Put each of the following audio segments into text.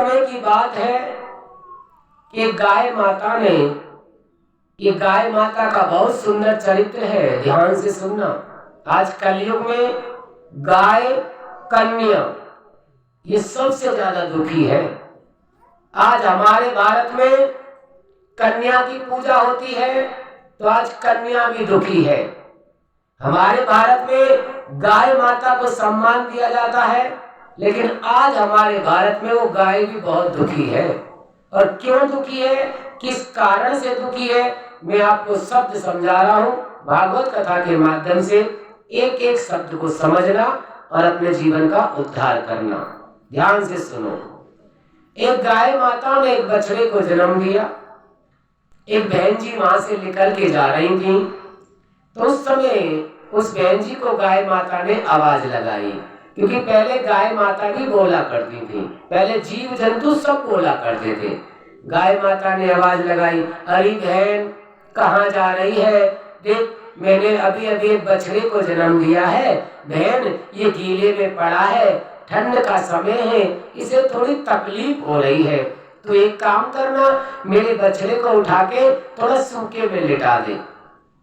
समय की बात है कि गाय माता का बहुत सुंदर चरित्र है, ध्यान से सुनना। आज कलयुग में गाय कन्या ये सबसे ज्यादा दुखी है। आज हमारे भारत में कन्या की पूजा होती है तो आज कन्या भी दुखी है। हमारे भारत में गाय माता को सम्मान दिया जाता है, लेकिन आज हमारे भारत में वो गाय भी बहुत दुखी है। और क्यों दुखी है, किस कारण से दुखी है, मैं आपको शब्द समझा रहा हूं। भागवत कथा के माध्यम से एक एक शब्द को समझना और अपने जीवन का उद्धार करना। ध्यान से सुनो। एक गाय माता ने एक बछड़े को जन्म दिया। एक बहन जी वहां से निकल के जा रही थी, तो उस समय उस बहन जी को गाय माता ने आवाज लगाई, क्योंकि पहले गाय माता भी बोला करती थी, पहले जीव जंतु सब बोला करते थे। गाय माता ने आवाज लगाई, अरे बहन कहाँ जा रही है, देख मैंने अभी अभी एक बछड़े को जन्म दिया है, बहन ये गीले में पड़ा है, ठंड का समय है, इसे थोड़ी तकलीफ हो रही है, तो एक काम करना, मेरे बछड़े को उठा के थोड़ा सूखे में लिटा दे।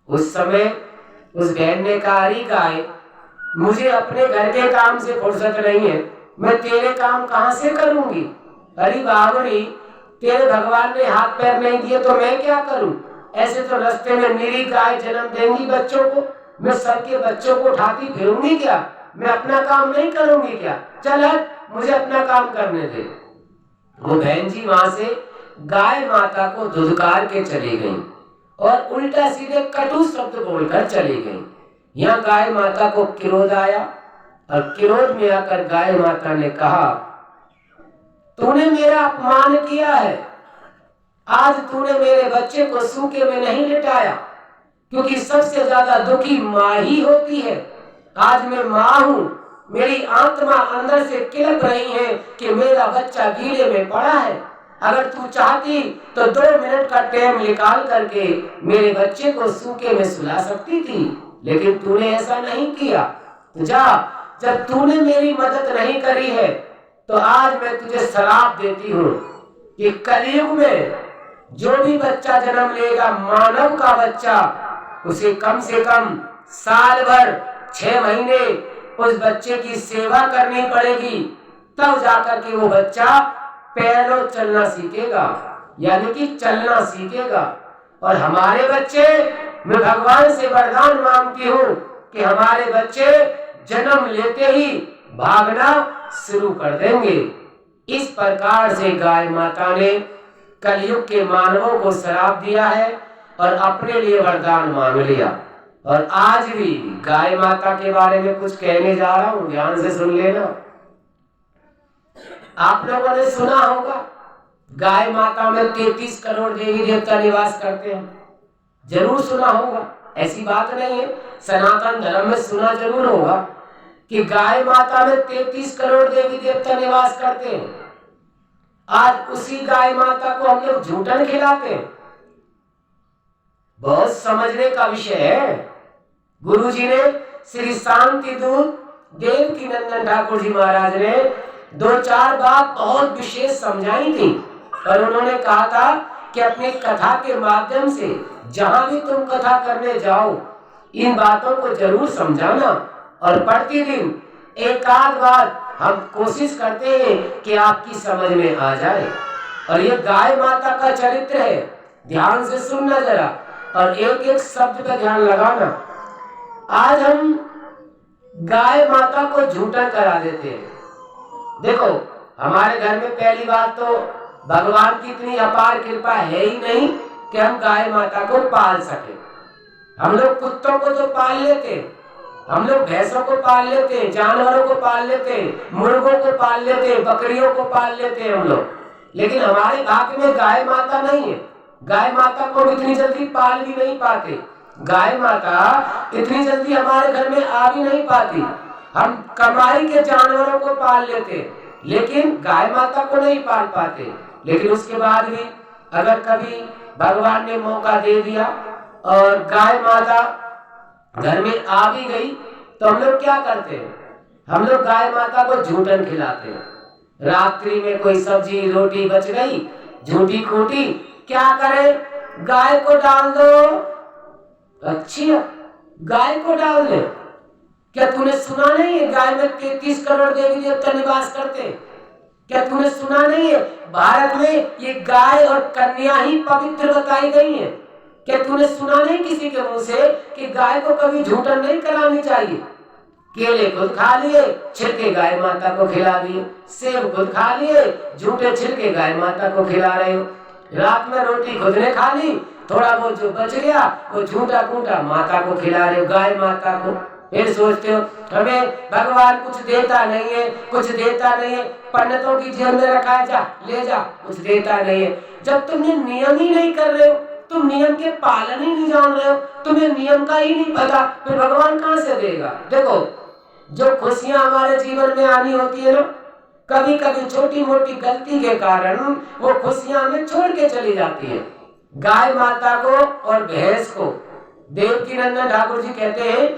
उस समय उस बहन ने कहा, अरे गाय मुझे अपने घर के काम से फुर्सत नहीं है, मैं तेरे काम कहाँ से करूंगी। अरे बावड़ी तेरे भगवान ने हाथ पैर नहीं दिए तो मैं क्या करूं, ऐसे तो रास्ते में मेरी गाय जन्म देंगी बच्चों को, मैं सबके बच्चों को उठाती फिरूंगी क्या, मैं अपना काम नहीं करूंगी क्या, चल हट मुझे अपना काम करने दे। वो बहन जी वहां से गाय माता को धुतकार के चली गई और उल्टा सीधे कटु शब्द बोलकर चली गई। यहाँ गाय माता को क्रोध आया और क्रोध में आकर गाय माता ने कहा, तूने मेरा अपमान किया है, आज तूने मेरे बच्चे को सूखे में नहीं लिटाया, क्योंकि सबसे ज्यादा दुखी माँ ही होती है। आज मैं माँ हूँ, मेरी आत्मा अंदर से किलक रही है कि मेरा बच्चा गीले में पड़ा है। अगर तू चाहती तो 2 मिनट का टाइम निकाल करके मेरे बच्चे को सूखे में सुला सकती थी, लेकिन तूने ऐसा नहीं किया। तो जा, जब तूने मेरी मदद नहीं करी है तो आज मैं तुझे श्राप देती हूँ कि कलयुग में जो भी बच्चा जन्म लेगा, मानव का बच्चा, उसे कम से कम साल भर 6 महीने उस बच्चे की सेवा करनी पड़ेगी, तब जाकर के वो बच्चा पैरों चलना सीखेगा, यानी कि चलना सीखेगा। और हमारे बच्चे, मैं भगवान से वरदान मांगती हूँ कि हमारे बच्चे जन्म लेते ही भागना शुरू कर देंगे। इस प्रकार से गाय माता ने कलयुग के मानवों को श्राप दिया है और अपने लिए वरदान मांग लिया। और आज भी गाय माता के बारे में कुछ कहने जा रहा हूं, ध्यान से सुन लेना। आप लोगों ने सुना होगा गाय माता में 33 करोड़ देवी देवता निवास करते हैं, जरूर सुना होगा, ऐसी बात नहीं है, सनातन धर्म में सुना जरूर होगा कि गाय माता में 33 करोड़ देवी देवता निवास करते हैं। आज उसी गाय माता को हम लोग झूठन खिलाते हैं। बहुत समझने का विषय है। गुरुजी ने श्री शांति दूत देवकी नंदन ठाकुर जी महाराज ने 2-4 बात बहुत विशेष समझाई थी, और उन्होंने कहा था कि अपनी कथा के माध्यम से जहां भी तुम कथा करने जाओ इन बातों को जरूर समझाना, और प्रतिदिन एक आध बार हम कोशिश करते हैं कि आपकी समझ में आ जाए। और ये गाय माता का चरित्र है, ध्यान से सुनना जरा और एक एक शब्द का ध्यान लगाना। आज हम गाय माता को झूठा करा देते हैं। देखो हमारे घर में पहली बात तो भगवान की इतनी अपार कृपा है ही नहीं कि हम गाय माता को पाल सके। हम लोग कुत्तों को तो पाल लेते हैं, हम लोग भैंसों को पाल लेते हैं, जानवरों को पाल लेते हैं, मुर्गों को पाल लेते हैं, बकरियों को पाल लेते हैं हम लोग, लेकिन हमारे भाग्य में गाय माता नहीं है। गाय माता को इतनी जल्दी पाल भी नहीं पाते, गाय माता इतनी जल्दी हमारे घर में आ भी नहीं पाती। हम कमाई के जानवरों को पाल लेते लेकिन गाय माता को नहीं पाल पाते। लेकिन उसके बाद भी अगर कभी भगवान ने मौका दे दिया और गाय माता घर में आ भी गई तो हम लोग क्या करते हैं, हम लोग गाय माता को झूठन खिलाते हैं। रात्रि में कोई सब्जी रोटी बच गई झूठी खूटी, क्या करे? गाय को डाल दो। अच्छी है, गाय को डाल दे। क्या तूने सुना नहीं है गाय में 33 करोड़ देवी देवता निवास करते? क्या तूने सुना नहीं है भारत में ये गाय और कन्या ही पवित्र बताई गई है? क्या तूने सुना नहीं किसी के मुंह से कि गाय को कभी झूठन नहीं करानी चाहिए? केले खुद खा लिए, छिलके गाय माता को खिला दिए। सेब खुद खा लिए, झूठे छिलके गाय माता को खिला रहे हो। रात में रोटी खुद ने खा ली, थोड़ा बहुत जो बच गया वो झूठा कूटा माता को खिला रहे हो, गाय माता को। फिर सोचते हो हमें भगवान कुछ देता नहीं है, कुछ देता नहीं है, पंडितों की जेब में रखा है, जा ले जा, कुछ देता नहीं है। जब तुमने नियम ही नहीं कर रहे हो, तुम नियम के पालन ही नहीं जान रहे हो, तुम्हें नियम का ही नहीं पता, फिर भगवान कहाँ से देगा? देखो, जो खुशियां हमारे जीवन में आनी होती है ना, कभी कभी छोटी मोटी गलती के कारण वो खुशियां हमें छोड़ के चली जाती है। गाय माता को और भैंस को, देवकीनंदन ठाकुर जी कहते हैं,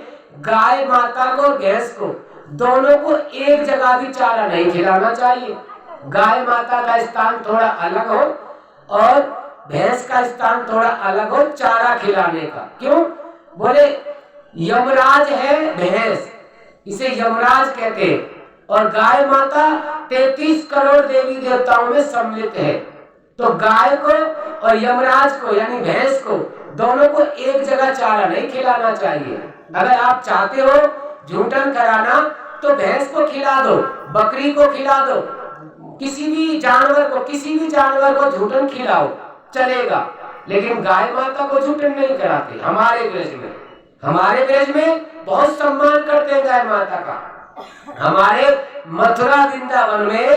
गाय माता को और भैंस को दोनों को एक जगह भी चारा नहीं खिलाना चाहिए। गाय माता का स्थान थोड़ा अलग हो और भैंस का स्थान थोड़ा अलग हो चारा खिलाने का। क्यों? बोले यमराज है भैंस, इसे यमराज कहते हैं, और गाय माता 33 करोड़ देवी देवताओं में सम्मिलित है। तो गाय को और यमराज को यानी भैंस को दोनों को एक जगह चारा नहीं खिलाना चाहिए। अगर आप चाहते हो झूठन कराना तो भैंस को खिला दो, बकरी को खिला दो, किसी भी जानवर को झूठन खिलाओ, चलेगा। लेकिन गाय माता को झूठन नहीं कराते। हमारे ब्रज में बहुत सम्मान करते हैं गाय माता का। हमारे मथुरा वृंदावन में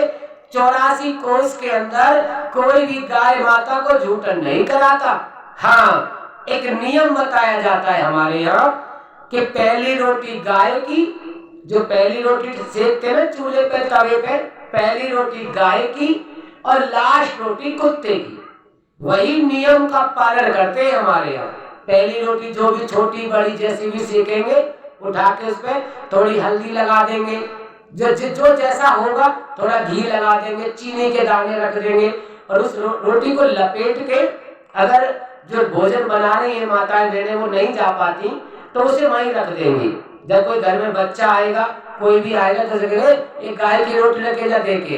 84 कोस के अंदर कोई भी गाय माता को झूठन नहीं कराता। हाँ, एक नियम बताया जाता है हमारे यहाँ कि पहली रोटी गाय की, जो पहली रोटी सेकते ना चूल्हे पे तवे पे, पहली रोटी गाय की और लास्ट रोटी कुत्ते की। वही नियम का पालन करते हैं हमारे यहाँ। पहली रोटी जो भी छोटी बड़ी जैसी भी सेकेंगे, उठा के उस पर थोड़ी हल्दी लगा देंगे, जो जैसा होगा थोड़ा घी लगा देंगे, चीनी के दाने रख देंगे और उस रोटी को लपेट के, अगर जो भोजन बना रही है माताएं बहनें वो नहीं जा पाती तो उसे वहीं रख देंगे। जब कोई घर में बच्चा आएगा, कोई भी आएगा तो एक गाय की रोटी लेके जा, देके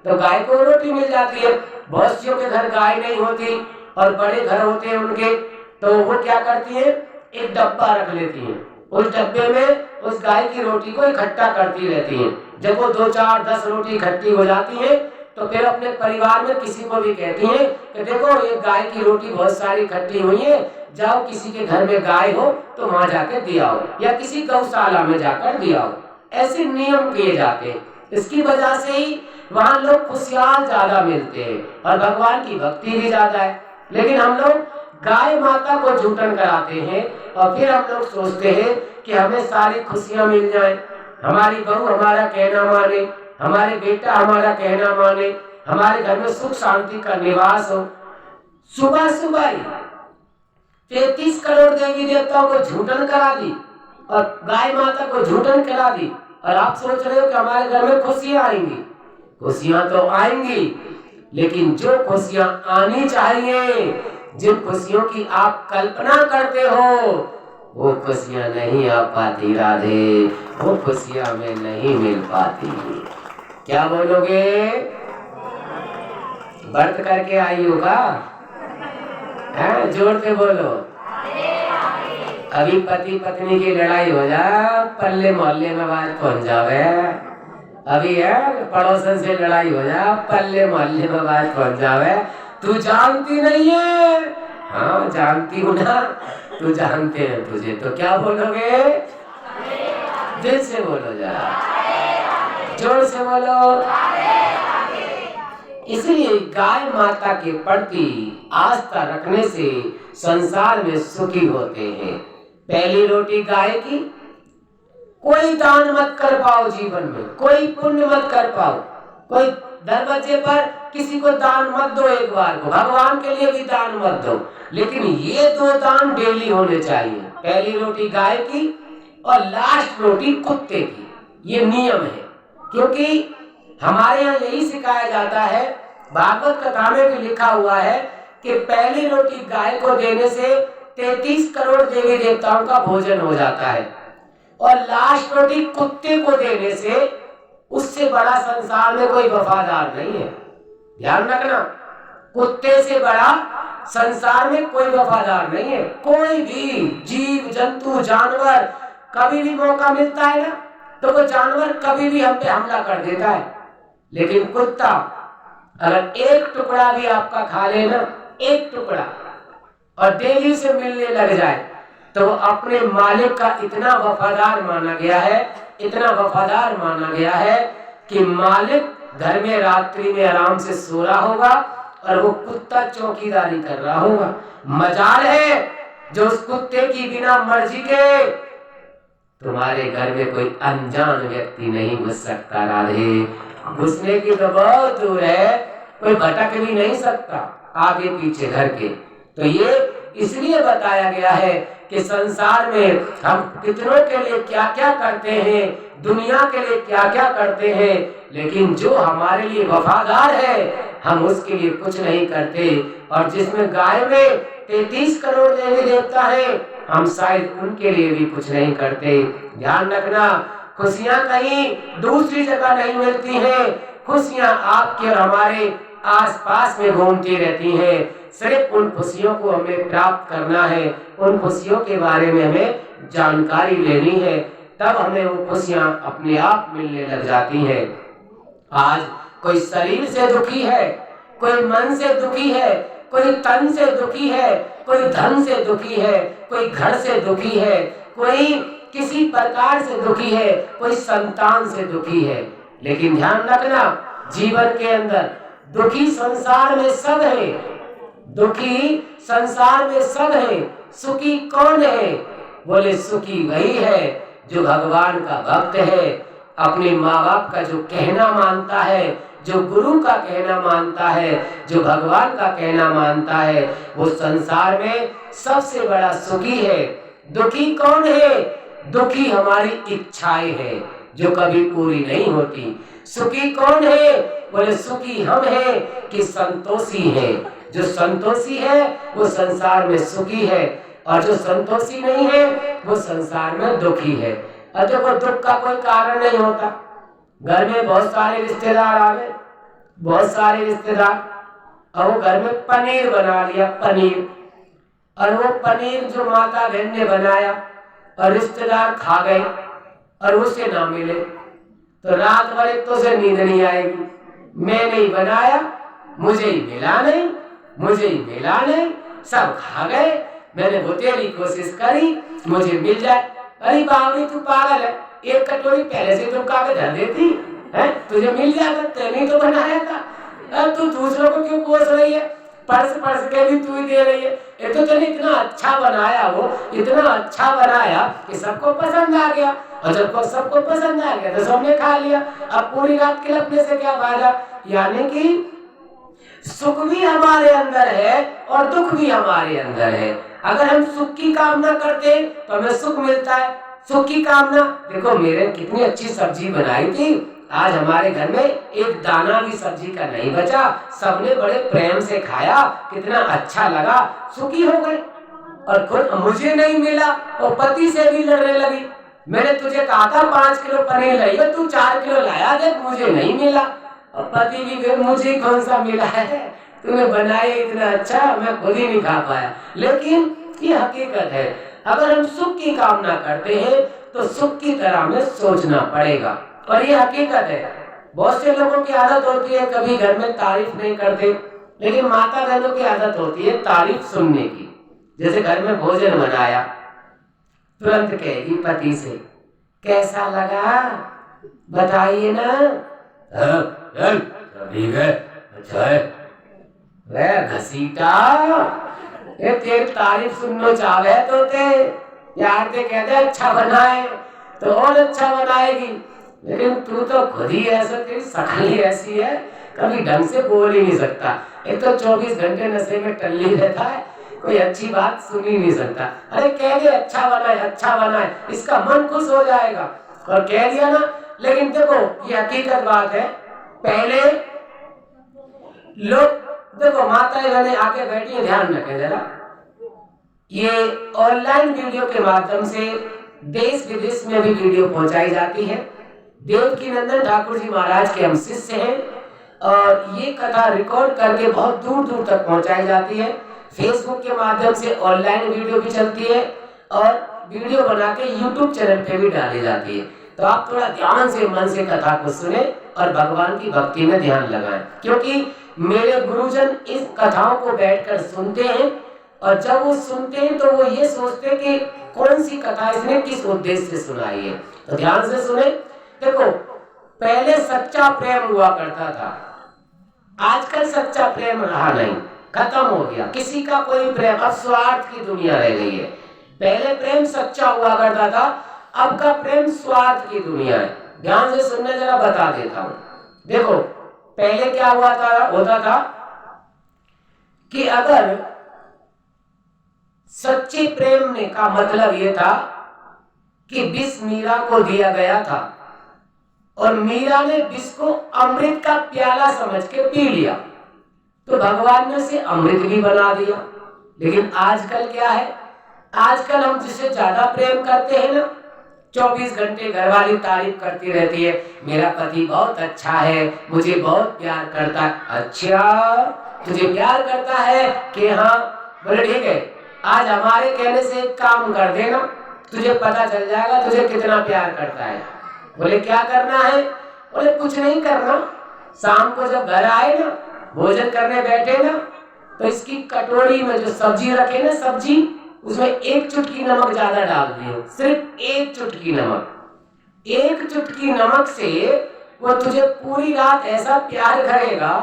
तो गाय को रोटी मिल जाती है। बहुत सी के घर गाय नहीं होती और बड़े घर होते हैं उनके, तो वो क्या करती है, एक डब्बा रख लेती है, उस डब्बे में उस गाय की रोटी को इकट्ठा करती रहती है। जब वो 2, 4, 10 रोटी इकट्ठी हो जाती है तो फिर अपने परिवार में किसी को भी कहती है कि देखो ये गाय की रोटी बहुत सारी इकट्ठी हुई है, जाओ किसी के घर में गाय हो तो वहां जाकर दिया हो या किसी गौशाला में जाकर दिया हो। ऐसे नियम किए जाते हैं। इसकी वजह से ही वहाँ लोग खुशियाल ज्यादा मिलते हैं और भगवान की भक्ति भी ज्यादा है। लेकिन हम लोग गाय माता को झूठन कराते हैं और फिर हम लोग सोचते हैं कि हमें सारी खुशियां मिल जाएं, हमारी बहू हमारा कहना माने, हमारे बेटा हमारा कहना माने, हमारे घर में सुख शांति का निवास हो। सुबह सुबह ही 33 करोड़ देवी देवताओं को झूठन करा दी और गाय माता को झूठन करा दी, और आप सोच रहे हो कि हमारे घर में खुशियां आएंगी। खुशियां तो आएंगी, लेकिन जो खुशियां आनी चाहिए, जिन खुशियों की आप कल्पना करते हो, वो खुशियां नहीं आ पाती राधे, वो खुशियां हमें नहीं मिल पाती। क्या बोलोगे? व्रत करके आई होगा, जोर से बोलो। अभी पति पत्नी की लड़ाई हो जा, पल्ले मोहल्ले में बात पहुंच जावे। अभी है पड़ोसन से लड़ाई हो जा, पल्ले मोहल्ले में बात पहुंच जावे। तू जानती नहीं है? हाँ जानती हूँ ना, तू जानते हैं तुझे, तो क्या बोलोगे? दिल से बोलो, जरा जोर से बोलो। इसलिए गाय माता के प्रति आस्था रखने से संसार में सुखी होते हैं। पहली रोटी गाय की, कोई दान मत कर पाओ जीवन में, कोई पुण्य मत कर पाओ, कोई दरवाजे पर किसी को दान मत दो, एक बार को भगवान के लिए भी दान मत दो, लेकिन ये 2 दान डेली होने चाहिए। पहली रोटी गाय की और लास्ट रोटी कुत्ते की, ये नियम है। क्योंकि हमारे यहाँ यही सिखाया जाता है, भागवत कथा में भी लिखा हुआ है कि पहली रोटी गाय को देने से 33 करोड़ देवी देवताओं का भोजन हो जाता है, और लास्ट रोटी कुत्ते को देने से उससे बड़ा संसार में कोई वफादार नहीं है। ध्यान रखना, कुत्ते से बड़ा संसार में कोई वफादार नहीं है। कोई भी जीव जंतु जानवर, कभी भी मौका मिलता है ना तो वो जानवर कभी भी हम पे हमला कर देता है, लेकिन कुत्ता अगर एक टुकड़ा भी आपका खा ले ना, एक टुकड़ा, और डेली से मिलने लग जाए, तो वो अपने मालिक का इतना वफादार माना गया है, इतना वफादार माना गया है कि मालिक घर में रात्रि में आराम से सो रहा होगा और वो कुत्ता चौकीदारी कर रहा होगा। मजाल है जो उस कुत्ते की बिना मर्जी के तुम्हारे घर में कोई अनजान व्यक्ति नहीं घुस सकता। राधे, घुसने की तो बहुत दूर है, कोई भटक भी नहीं सकता आगे पीछे घर के। तो ये इसलिए बताया गया है कि संसार में हम कितनों के लिए क्या क्या करते हैं, दुनिया के लिए क्या क्या करते हैं, लेकिन जो हमारे लिए वफादार है हम उसके लिए कुछ नहीं करते। और जिसमें गाय में 33 करोड़ देवी देवता है, हम शायद उनके लिए भी कुछ नहीं करते। ध्यान रखना, खुशियां कहीं दूसरी जगह नहीं मिलती हैं, खुशियां आपके और हमारे आसपास में घूमती रहती हैं। सिर्फ उन खुशियों को हमें प्राप्त करना है, उन खुशियों के बारे में हमें जानकारी लेनी है, तब हमें वो खुशियां अपने आप मिलने लग जाती हैं। आज कोई शरीर से दुखी है, कोई मन से दुखी है, कोई तन से दुखी है, कोई धन से दुखी है, कोई घर से दुखी है, कोई किसी प्रकार से दुखी है, कोई संतान से दुखी है। लेकिन ध्यान रखना, जीवन के अंदर दुखी संसार में सब है, दुखी संसार में सब है। सुखी कौन है? बोले सुखी वही है जो भगवान का भक्त है, अपने माँ बाप का जो कहना मानता है, जो गुरु का कहना मानता है, जो भगवान का कहना मानता है, वो संसार में सबसे बड़ा सुखी है। दुखी कौन है? दुखी हमारी इच्छाएं हैं जो कभी पूरी नहीं होती। सुखी कौन है? बोले सुखी हम हैं कि संतोषी है। जो संतोषी है वो संसार में सुखी है, और जो संतोषी नहीं है वो संसार में दुखी है। और देखो, दुख का कोई कारण नहीं होता। घर में बहुत सारे रिश्तेदार आ गए, बहुत सारे रिश्तेदार, और वो घर में पनीर बना लिया, पनीर, और वो पनीर जो माता बहन ने बनाया और रिश्तेदार खा गए और उसे ना मिले, तो रात भर एक तो से नींद नहीं आएगी। मैं नहीं बनाया, मुझे ही मिला नहीं, मुझे ही मिला नहीं, सब खा गए, मैंने बतेरी कोशिश करी मुझे मिल जाए। अरे बाबरी तू पागल है, एक कटोरी पहले से तुम खा के धर देती है, तुझे मिल जाता, तेने तो बनाया था। अब तू दूसरों को क्यों कोस रही है? परस के भी तू ही दे रही है। ये तो तेने इतना अच्छा बनाया, वो इतना अच्छा बनाया कि सबको पसंद आ गया, और जब सबको पसंद आ गया तो सबने खा लिया। अब पूरी रात के लपने से क्या फायदा? यानी कि सुख भी हमारे अंदर है और दुख भी हमारे अंदर है। अगर हम सुख की कामना करते तो हमें सुख मिलता है। सुख की कामना, देखो मेरे कितनी अच्छी सब्जी बनाई थी, आज हमारे घर में एक दाना भी सब्जी का नहीं बचा, सबने बड़े प्रेम से खाया, कितना अच्छा लगा, सुखी हो गए। और खुद मुझे नहीं मिला और पति से भी लड़ने लगी। मैंने तुझे कहा था 5 किलो पनीर लाइए, तू 4 किलो लाया, देख मुझे नहीं मिला। और पति भी, मुझे कौन सा मिला है, तूने बनाया इतना अच्छा, मैं खुद ही नहीं खा पाया। लेकिन ये हकीकत है, अगर हम सुख की कामना करते हैं तो सुख की तरह हमें सोचना पड़ेगा, और ये हकीकत है। बहुत से लोगों की आदत होती है कभी घर में तारीफ नहीं करते, लेकिन माता बहनों की आदत होती है तारीफ सुनने की। जैसे घर में भोजन बनाया, तुरंत कहेगी पति से, कैसा लगा बताइए ना। ठीक है, अच्छा है। वह घसीटा, ये तेरी तारीफ सुनना चाहे तो ते यार ते कहते अच्छा बनाए तो और अच्छा बनाएगी, लेकिन तू तो खुद ही ऐसा, तेरी शक्ल ही ऐसी है, कभी ढंग से बोल ही नहीं सकता। एक तो 24 घंटे नशे में टल्ली रहता है, कोई अच्छी बात सुन ही नहीं सकता। अरे कह दे अच्छा बनाए, अच्छा बनाए, इसका मन खुश हो जाएगा, और कह दिया ना। लेकिन देखो ये हकीकत बात है, पहले लोग, देखो माताएं बहनें आके बैठी है, ध्यान रखें जरा, ये ऑनलाइन वीडियो के माध्यम से देश विदेश में भी वीडियो पहुंचाई जाती है। देवकीनंदन ठाकुर जी महाराज के हम शिष्य हैं और ये कथा रिकॉर्ड करके बहुत दूर दूर तक पहुंचाई जाती है। फेसबुक के माध्यम से ऑनलाइन वीडियो भी चलती है और वीडियो बना के यूट्यूब चैनल पे भी डाली जाती है। तो आप थोड़ा ध्यान से मन से कथा को सुने और भगवान की भक्ति में ध्यान लगाएं, क्योंकि मेरे गुरुजन इस कथाओं को बैठकर सुनते हैं और जब वो सुनते हैं तो वो ये सोचते हैं कि कौन सी कथा इसने किस उद्देश्य से सुनाई है। तो ध्यान से सुने। देखो, पहले सच्चा प्रेम हुआ करता था, आजकल सच्चा प्रेम रहा नहीं, खत्म हो गया। किसी का कोई प्रेम, अब स्वार्थ की दुनिया रह गई है। पहले प्रेम सच्चा हुआ करता था, अब का प्रेम स्वार्थ की दुनिया है। ध्यान से सुनने, जरा बता देता हूं। देखो, पहले क्या होता था कि अगर सच्चे प्रेम ने का मतलब यह था कि विष मीरा को दिया गया था और मीरा ने विष को अमृत का प्याला समझ के पी लिया, तो भगवान ने उसे अमृत भी बना दिया। लेकिन आजकल क्या है, आजकल हम जिसे ज्यादा प्रेम करते हैं ना, 24 घंटे घरवाली तारीफ करती रहती है, मेरा पति बहुत अच्छा है, मुझे बहुत प्यार करता है। अच्छा, तुझे प्यार करता है कि हाँ, बोले ठीक है, आज हमारे कहने से एक काम कर देना, तुझे पता चल जाएगा तुझे कितना प्यार करता है। बोले क्या करना है? बोले कुछ नहीं करना, शाम को जब घर आए ना, भोजन करने बैठे ना, तो इसकी कटोरी में जो सब्जी रखे ना, सब्जी, उसमें एक चुटकी नमक ज्यादा डाल दियो, सिर्फ एक चुटकी नमक। एक चुटकी नमक से वो तुझे पूरी रात ऐसा प्यार करेगा,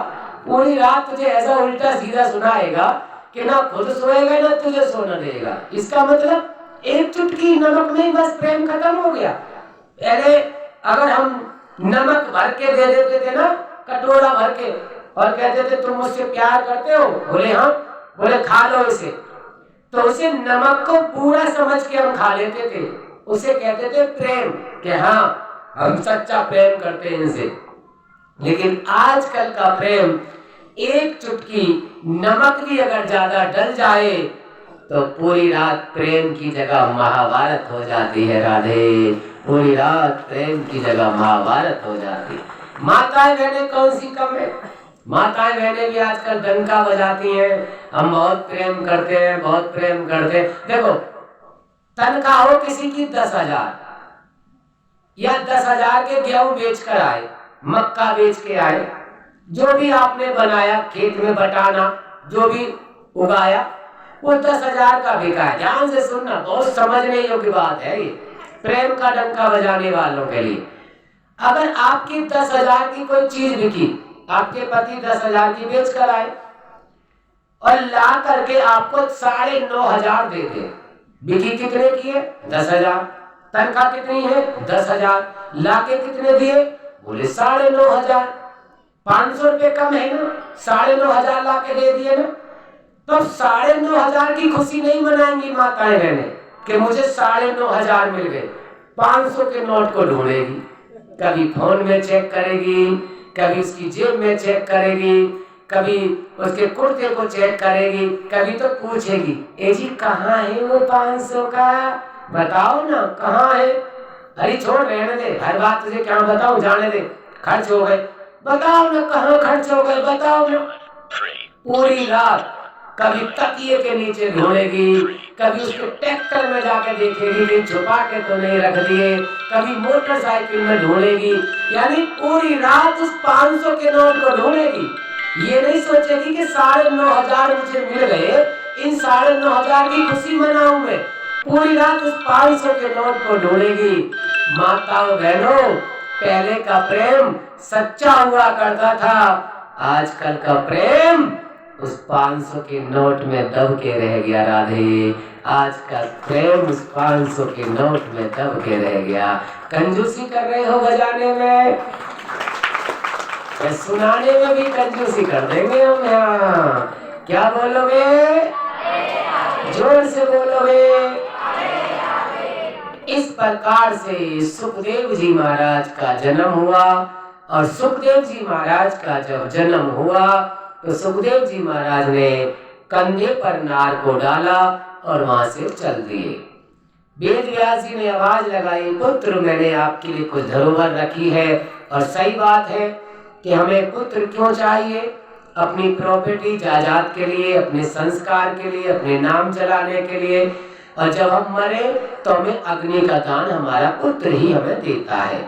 पूरी रात तुझे ऐसा उल्टा सीधा सुनाएगा कि ना खुद सोएगा ना तुझे सोना देगा। इसका मतलब एक चुटकी नमक में बस प्रेम खत्म हो गया। पहले अगर हम नमक भर के दे देते थे ना, कटोरा भर के, और कहते थे तुम मुझसे प्यार करते हो? बोले हाँ। बोले खा लो इसे, तो उसे नमक को पूरा समझ के हम खा लेते थे, उसे कहते थे प्रेम, कि हाँ हम सच्चा प्रेम करते हैं इनसे। लेकिन आजकल का प्रेम, एक चुटकी नमक भी अगर ज्यादा डल जाए तो पूरी रात प्रेम की जगह महाभारत हो जाती है। राधे, पूरी रात प्रेम की जगह महाभारत हो जाती है। माताएं बहनें कौन सी कम है? माताएं बहनें भी आजकल डंका बजाती हैं, हम बहुत प्रेम करते हैं, बहुत प्रेम करते हैं। देखो, तनख्वाह हो किसी की 10,000 या 10,000 के गेहूं बेच कर आए, मक्का बेच के आए, जो भी आपने बनाया खेत में, बटाना जो भी उगाया, वो 10,000 का बिका है। ध्यान से सुनना, बहुत समझने योग्य बात है ये, प्रेम का डंका बजाने वालों के लिए। अगर आपकी 10,000 की कोई चीज बिकी, आपके पति 10,000 की बेच कर आए और ला करके आपको 9,500 दे दे, बिकी कितने की है? 10,000। तनख्वाह कितनी है? 10,000। लाके कितने दिए? बोले 9,500। 500 रुपए कम है ना, 9,500 लाके दे दिए ना। तो 9,500 की खुशी नहीं मनाएंगी माताएं बहनें कि मुझे 9,500 मिल गए। 500 के नोट को ढूंढेगी, कभी फोन में चेक करेगी, कभी उसकी जेब में चेक करेगी, कभी उसके कुर्ते को चेक करेगी, कभी तो पूछेगी, ए जी कहाँ है वो 500 का, बताओ ना कहाँ है? अरे छोड़, रहने दे, हर बात तुझे क्या बताऊं, जाने दे, खर्च हो गए, बताओ ना कहाँ खर्च हो गए, बताओ ना। पूरी रात कभी तकिए के नीचे ढूंढेगी, कभी उसके ट्रैक्टर में जाके देखेगी कि छुपा के तो नहीं रख दिए, कभी मोटरसाइकिल में ढूंढेगी, यानी पूरी रात उस 500 के नोट को ढूंढेगी। ये नहीं सोचेगी कि 9,500 मुझे मिल गए, इन 9,500 की खुशी मनाऊं मैं। पूरी रात उस 500 के नोट को ढूंढेगी। माताओं बहनों, पहले का प्रेम सच्चा हुआ करता था, आजकल का प्रेम उस 500 के नोट में दब के रह गया। राधे, आज का प्रेम उस 500 के नोट में दब के रह गया। कंजूसी कर रहे हो बजाने में, या सुनाने में भी कंजूसी कर देंगे हम यहाँ। क्या बोलोगे? जोर से बोलोगे। इस प्रकार से सुखदेव जी महाराज का जन्म हुआ और सुखदेव जी महाराज का जब जन्म हुआ तो सुखदेव जी महाराज ने कंधे पर नार को डाला और वहां से चल दिए। वेद व्यास जी ने आवाज लगाई, पुत्र मैंने आपके लिए कुछ धरोहर रखी है। और सही बात है कि हमें पुत्र क्यों चाहिए? अपनी प्रॉपर्टी जायदाद के लिए, अपने संस्कार के लिए, अपने नाम चलाने के लिए। और जब हम मरे तो हमें अग्नि का दान हमारा पुत्र ही हमें देता है।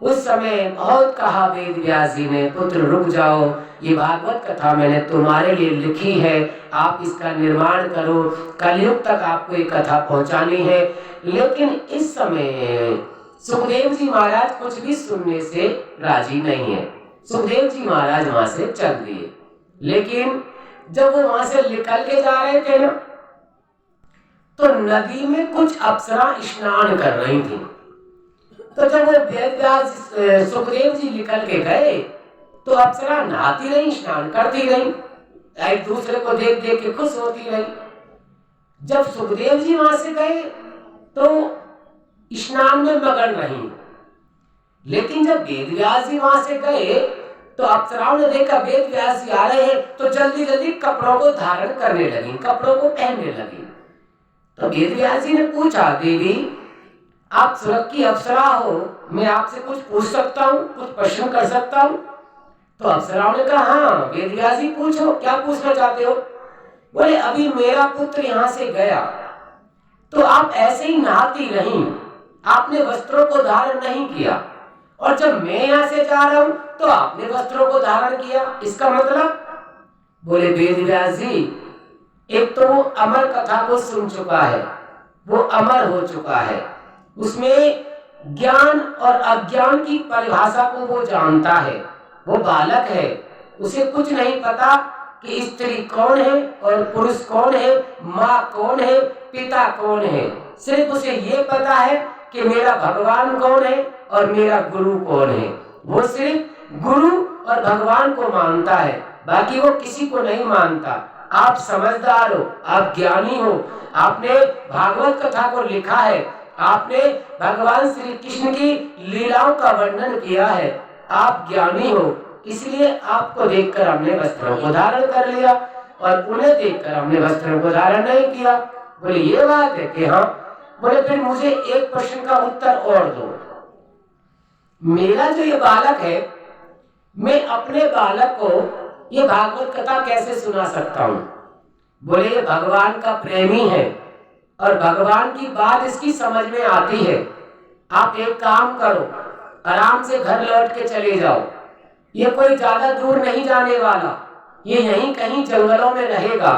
उस समय बहुत कहा वेद व्यास जी ने, पुत्र रुक जाओ, ये भागवत कथा मैंने तुम्हारे लिए लिखी है, आप इसका निर्माण करो, कलयुग तक आपको ये कथा पहुंचानी है। लेकिन इस समय सुखदेव जी महाराज कुछ भी सुनने से राजी नहीं है। सुखदेव जी महाराज वहां से चल दिए। लेकिन जब वो वहां से निकल के जा रहे थे ना, तो नदी में कुछ अप्सरा स्नान कर रही थी। तो जब वो वेद व्यास सुखदेव जी निकल के गए तो अप्सरा नहाती रही, स्नान करती रही, एक दूसरे को देख देख के खुश होती रही। जब सुखदेव जी वहां से गए तो स्नान में मगन रही। लेकिन जब वेद व्यास जी वहां से गए तो अप्सराओं ने देखा वेद व्यास जी आ रहे हैं, तो जल्दी जल्दी कपड़ों को धारण करने लगी, कपड़ों को पहनने लगी। तो वेद व्यास जी ने पूछा, देवी आप स्वर्ग की अप्सरा हो, मैं आपसे कुछ पूछ सकता हूँ, कुछ प्रश्न कर सकता हूँ? तो अप्सराओं ने कहा, हाँ वेद व्यास जी पूछो, क्या पूछना चाहते हो? बोले अभी मेरा पुत्र यहाँ से गया तो आप ऐसे ही नहाती रही, आपने वस्त्रों को धारण नहीं किया, और जब मैं यहाँ से जा रहा हूँ तो आपने वस्त्रों को धारण किया, इसका मतलब? बोले वेद व्यास जी, एक तो वो अमर कथा को सुन चुका है, वो अमर हो चुका है, उसमें ज्ञान और अज्ञान की परिभाषा को वो जानता है। वो बालक है, उसे कुछ नहीं पता कि स्त्री कौन है और पुरुष कौन है, माँ कौन है, पिता कौन है। सिर्फ उसे ये पता है कि मेरा भगवान कौन है और मेरा गुरु कौन है। वो सिर्फ गुरु और भगवान को मानता है, बाकी वो किसी को नहीं मानता। आप समझदार हो, आप ज्ञानी हो, आपने भागवत कथा को लिखा है, आपने भगवान श्री कृष्ण की लीलाओं का वर्णन किया है, आप ज्ञानी हो, इसलिए आपको देखकर हमने वस्त्रों को धारण कर लिया और उन्हें देखकर हमने वस्त्रों को धारण नहीं किया। बोले ये बात है कि हाँ। बोले फिर मुझे एक प्रश्न का उत्तर और दो, मेरा जो ये बालक है, मैं अपने बालक को ये भागवत कथा कैसे सुना सकता हूँ? बोले ये भगवान का प्रेमी है और भगवान की बात इसकी समझ में आती है। आप एक काम करो, आराम से घर लौट के चले जाओ, ये कोई ज्यादा दूर नहीं जाने वाला, ये यहीं कहीं जंगलों में रहेगा।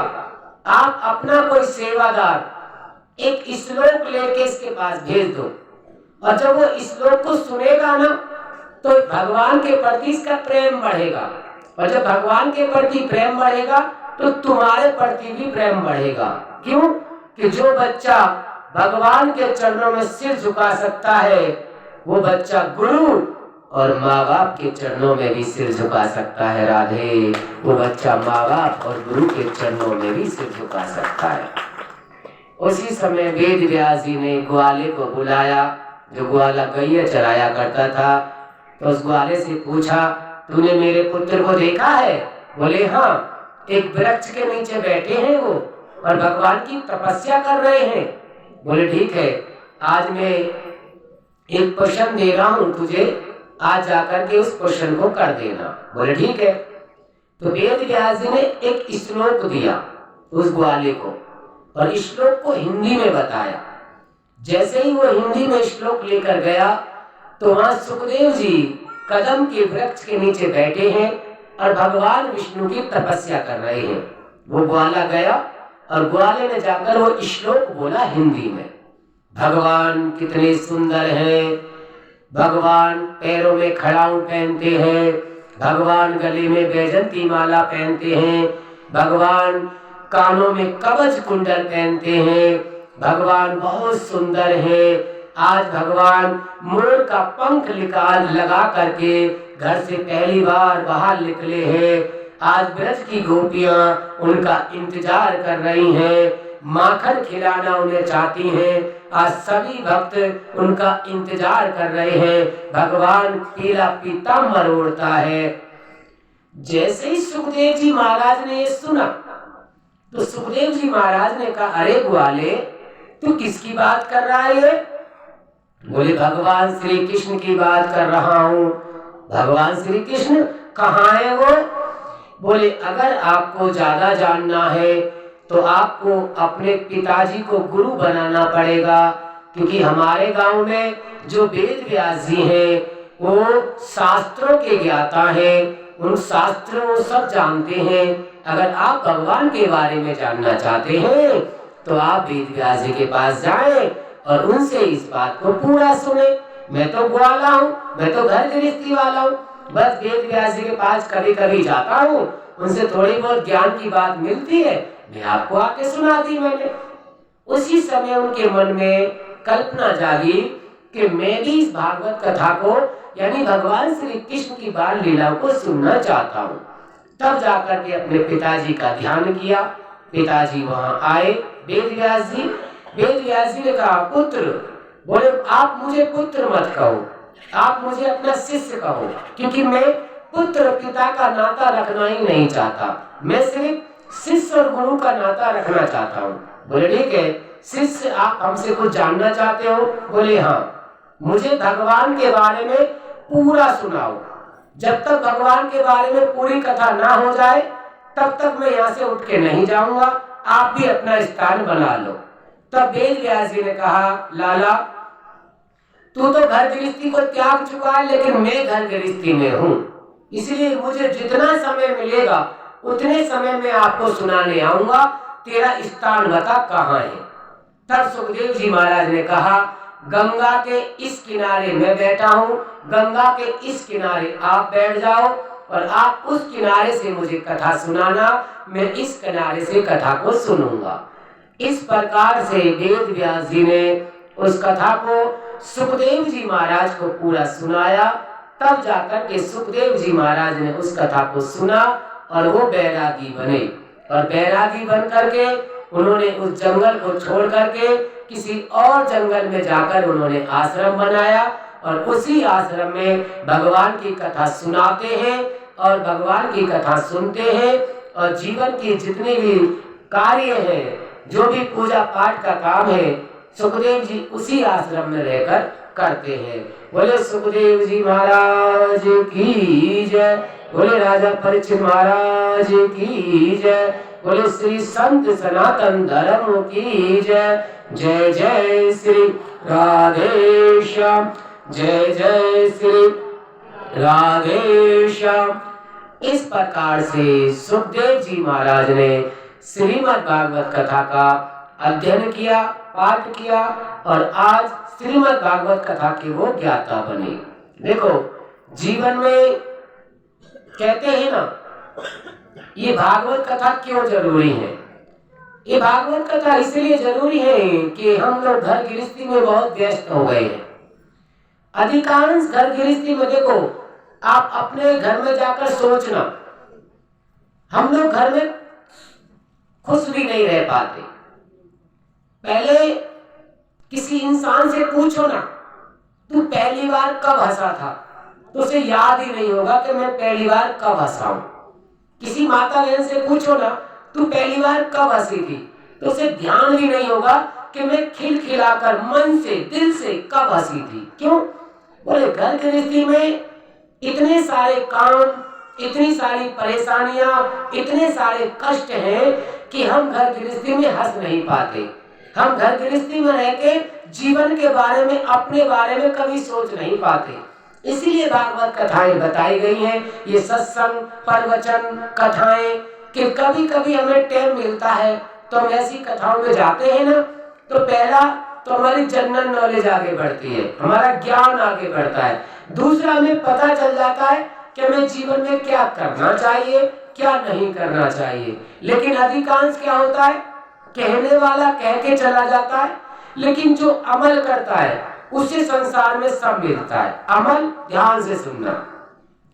आप अपना कोई सेवादार एक श्लोक लेके इसके पास भेज दो, और जब वो श्लोक को सुनेगा ना तो भगवान के प्रति इसका प्रेम बढ़ेगा, और जब भगवान के प्रति प्रेम बढ़ेगा तो तुम्हारे प्रति भी प्रेम बढ़ेगा। क्यों? कि जो बच्चा भगवान के चरणों में सिर झुका सकता है, वो बच्चा गुरु और माँ बाप के चरणों में भी सिर झुका सकता है। राधे, वो बच्चा माँ बाप और गुरु के चरणों में भी सिर झुका सकता है। उसी समय वेद व्यास जी ने ग्वाले को बुलाया, जो ग्वाला गैया चराया करता था, तो उस ग्वाले से पूछा, तूने मेरे पुत्र को देखा है? बोले हाँ, एक वृक्ष के नीचे बैठे हैं वो और भगवान की तपस्या कर रहे हैं। बोले ठीक है, आज मैं एक प्रश्न दे रहा हूं तुझे, आज जाकर के उस प्रश्न को कर देना। बोले ठीक है। तो वेद व्यास जी ने एक श्लोक दिया उस ग्वाले को, और श्लोक को हिंदी में बताया। जैसे ही वो हिंदी में श्लोक लेकर गया तो वहां सुखदेव जी कदम के वृक्ष के नीचे बैठे हैं और भगवान विष्णु की तपस्या कर रहे हैं। वो ग्वाला गया और ग्वाले ने जाकर वो श्लोक बोला हिंदी में, भगवान कितने सुंदर हैं, भगवान पैरों में खड़ाऊ पहनते हैं, भगवान गले में वैजंती माला पहनते हैं, भगवान कानों में कवच कुंडल पहनते हैं, भगवान बहुत सुंदर है। आज भगवान मोर का पंख लगा करके घर से पहली बार बाहर निकले हैं। आज ब्रज की गोपियां उनका इंतजार कर रही हैं। माखन खिलाना उन्हें चाहती हैं। आज सभी भक्त उनका इंतजार कर रहे हैं। भगवान पीला पीताम्बर ओढ़ता है। जैसे ही सुखदेव जी महाराज ने ये सुना तो सुखदेव जी महाराज ने कहा, अरे ग्वाले, तू किसकी बात कर रहा है? बोले, भगवान श्री कृष्ण की बात कर रहा हूँ। भगवान श्री कृष्ण कहाँ है वो? बोले, अगर आपको ज्यादा जानना है तो आपको अपने पिताजी को गुरु बनाना पड़ेगा, क्योंकि हमारे गांव में जो वेद व्यास जी हैं वो शास्त्रों के ज्ञाता हैं, उन शास्त्रों को सब जानते हैं। अगर आप भगवान के बारे में जानना चाहते हैं तो आप वेद व्यास जी के पास जाएं और उनसे इस बात को पूरा सुने। मैं तो ग्वाला हूँ, मैं तो घर गृहस्थी वाला हूँ, बस वेद व्यास जी के पास कभी कभी जाता हूँ, उनसे थोड़ी बहुत ज्ञान की बात मिलती है, मैं आपको आके सुना दी मैंने। उसी समय उनके मन में कल्पना जागी कि मैं भी इस भागवत कथा को यानी भगवान श्री कृष्ण की बाल लीला को सुनना चाहता हूँ। तब जाकर के अपने पिताजी का ध्यान किया। पिताजी वहां आए, वेद व्यास जी। वेद व्यास जी ने कहा, पुत्र। बोले, आप मुझे पुत्र मत कहो, आप मुझे अपना शिष्य कहो, क्योंकि मैं पुत्र पिता का नाता रखना ही नहीं चाहता, मैं सिर्फ शिष्य और गुरु का नाता रखना चाहता हूँ। बोले, ठीक है शिष्य, आप हमसे कुछ जानना चाहते हो? बोले, हाँ, मुझे भगवान के बारे में पूरा सुनाओ। जब तक भगवान के बारे में पूरी कथा ना हो जाए तब तक मैं यहाँ से उठ के नहीं जाऊंगा, आप भी अपना स्थान बना लो। तब वेद व्यास जी ने कहा, लाला, तू तो घर गृहस्थी को त्याग चुका है, लेकिन मैं घर गृहस्थी में हूँ, इसलिए मुझे जितना समय मिलेगा उतने समय में आपको सुनाने आऊंगा। तेरा स्थान बता कहाँ है? तब सुखदेव जी महाराज ने कहा, गंगा के इस किनारे मैं बैठा हूँ, गंगा के इस किनारे आप बैठ जाओ और आप उस किनारे से मुझे कथा सुनाना, मैं इस किनारे से कथा को सुनूंगा। इस प्रकार से वेद व्यास जी ने उस कथा को सुखदेव जी महाराज को पूरा सुनाया। तब जाकर के सुखदेव जी महाराज ने उस कथा को सुना और वो बैरागी बने, और बैरागी बन करके उन्होंने उस जंगल को छोड़ करके किसी और जंगल में जाकर उन्होंने आश्रम बनाया और उसी आश्रम में भगवान की कथा सुनाते हैं और भगवान की कथा सुनते हैं, और जीवन की जितने भी कार्य हैं, जो भी पूजा पाठ का काम है, सुखदेव जी उसी आश्रम में रहकर करते हैं। बोले सुखदेव जी महाराज की जय, बोले राजा परीक्षित महाराज की जय, बोले श्री संत सनातन धर्म की जय। जय जय श्री राधे श्याम, जय जय श्री राधे श्याम। इस प्रकार से सुखदेव जी महाराज ने श्रीमद् भागवत कथा का अध्ययन किया, पाठ किया, और आज श्रीमद् भागवत कथा के वो ज्ञाता बने। देखो, जीवन में कहते हैं ना, ये भागवत कथा क्यों जरूरी है? ये भागवत कथा इसलिए जरूरी है कि हम लोग घर गृहस्थी में बहुत व्यस्त हो गए हैं। अधिकांश घर गृहस्थी में देखो, आप अपने घर में जाकर सोचना, हम लोग घर में खुश भी नहीं रह पाते। पहले किसी इंसान से पूछो ना, तू पहली बार कब हंसा था, तो उसे याद ही नहीं होगा कि मैं पहली बार कब हंसा हूं। किसी माता बहन से पूछो ना, तू पहली बार कब हंसी थी, तो उसे ध्यान भी नहीं होगा कि मैं खिलखिलाकर मन से दिल से कब हंसी थी। क्यों? बोले घर गृहस्थी में इतने सारे काम, इतनी सारी परेशानियां, इतने सारे कष्ट हैं कि हम घर गृहस्थी में हंस नहीं पाते। हम घर गृहस्थी में रह के जीवन के बारे में, अपने बारे में कभी सोच नहीं पाते। इसीलिए भागवत कथाएं बताई गई हैं, ये सत्संग, प्रवचन, कथाएं, कि कभी कभी हमें टाइम मिलता है तो हम ऐसी कथाओं में जाते हैं ना, तो पहला तो हमारी जनरल नॉलेज आगे बढ़ती है, हमारा ज्ञान आगे बढ़ता है। दूसरा, हमें पता चल जाता है कि हमें जीवन में क्या करना चाहिए, क्या नहीं करना चाहिए। लेकिन अधिकांश क्या होता है, कहने वाला कह के चला जाता है, लेकिन जो अमल करता है उसे संसार में सब मिलता है। अमल ध्यान से सुनना,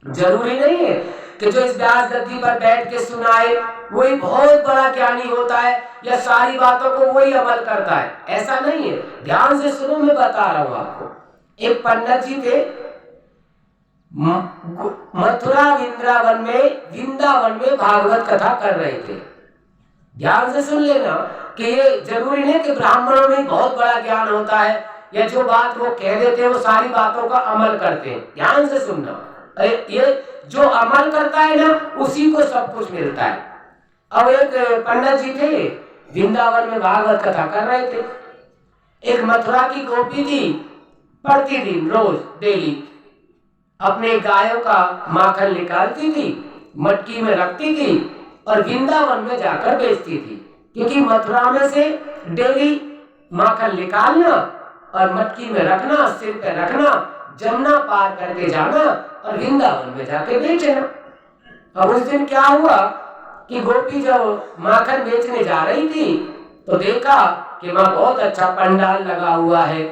जरूरी नहीं है कि जो इस व्यास गद्दी पर बैठ के सुनाए वही बहुत बड़ा ज्ञानी होता है या सारी बातों को वही अमल करता है, ऐसा नहीं है। ध्यान से सुनो, मैं बता रहा हूं आपको। एक पंडित जी थे, मथुरा वृंदावन में भागवत कथा कर रहे थे। ध्यान से सुन लेना कि ये जरूरी नहीं कि ब्राह्मणों में बहुत बड़ा ज्ञान होता है या जो बात वो कह देते हैं वो सारी बातों का अमल करते हैं। ध्यान से सुनना, ये जो अमल करता है ना उसी को सब कुछ मिलता है। अब एक पंडित जी थे, वृंदावन में भागवत कथा कर रहे थे। एक मथुरा की गोपी थी, प्रतिदिन रोज डेली अपने गायों का माखन निकालती थी, मटकी में रखती थी और वृंदावन में जाकर बेचती थी, क्योंकि मथुरा में से डेली माखन निकालना और मटकी में रखना, सिर पे रखना, जमुना पार करके जाना और वृंदावन में जाके बेचना। अब उस दिन क्या हुआ कि गोपी जब माखन बेचने जा रही थी तो देखा कि वहां बहुत अच्छा पंडाल लगा हुआ है,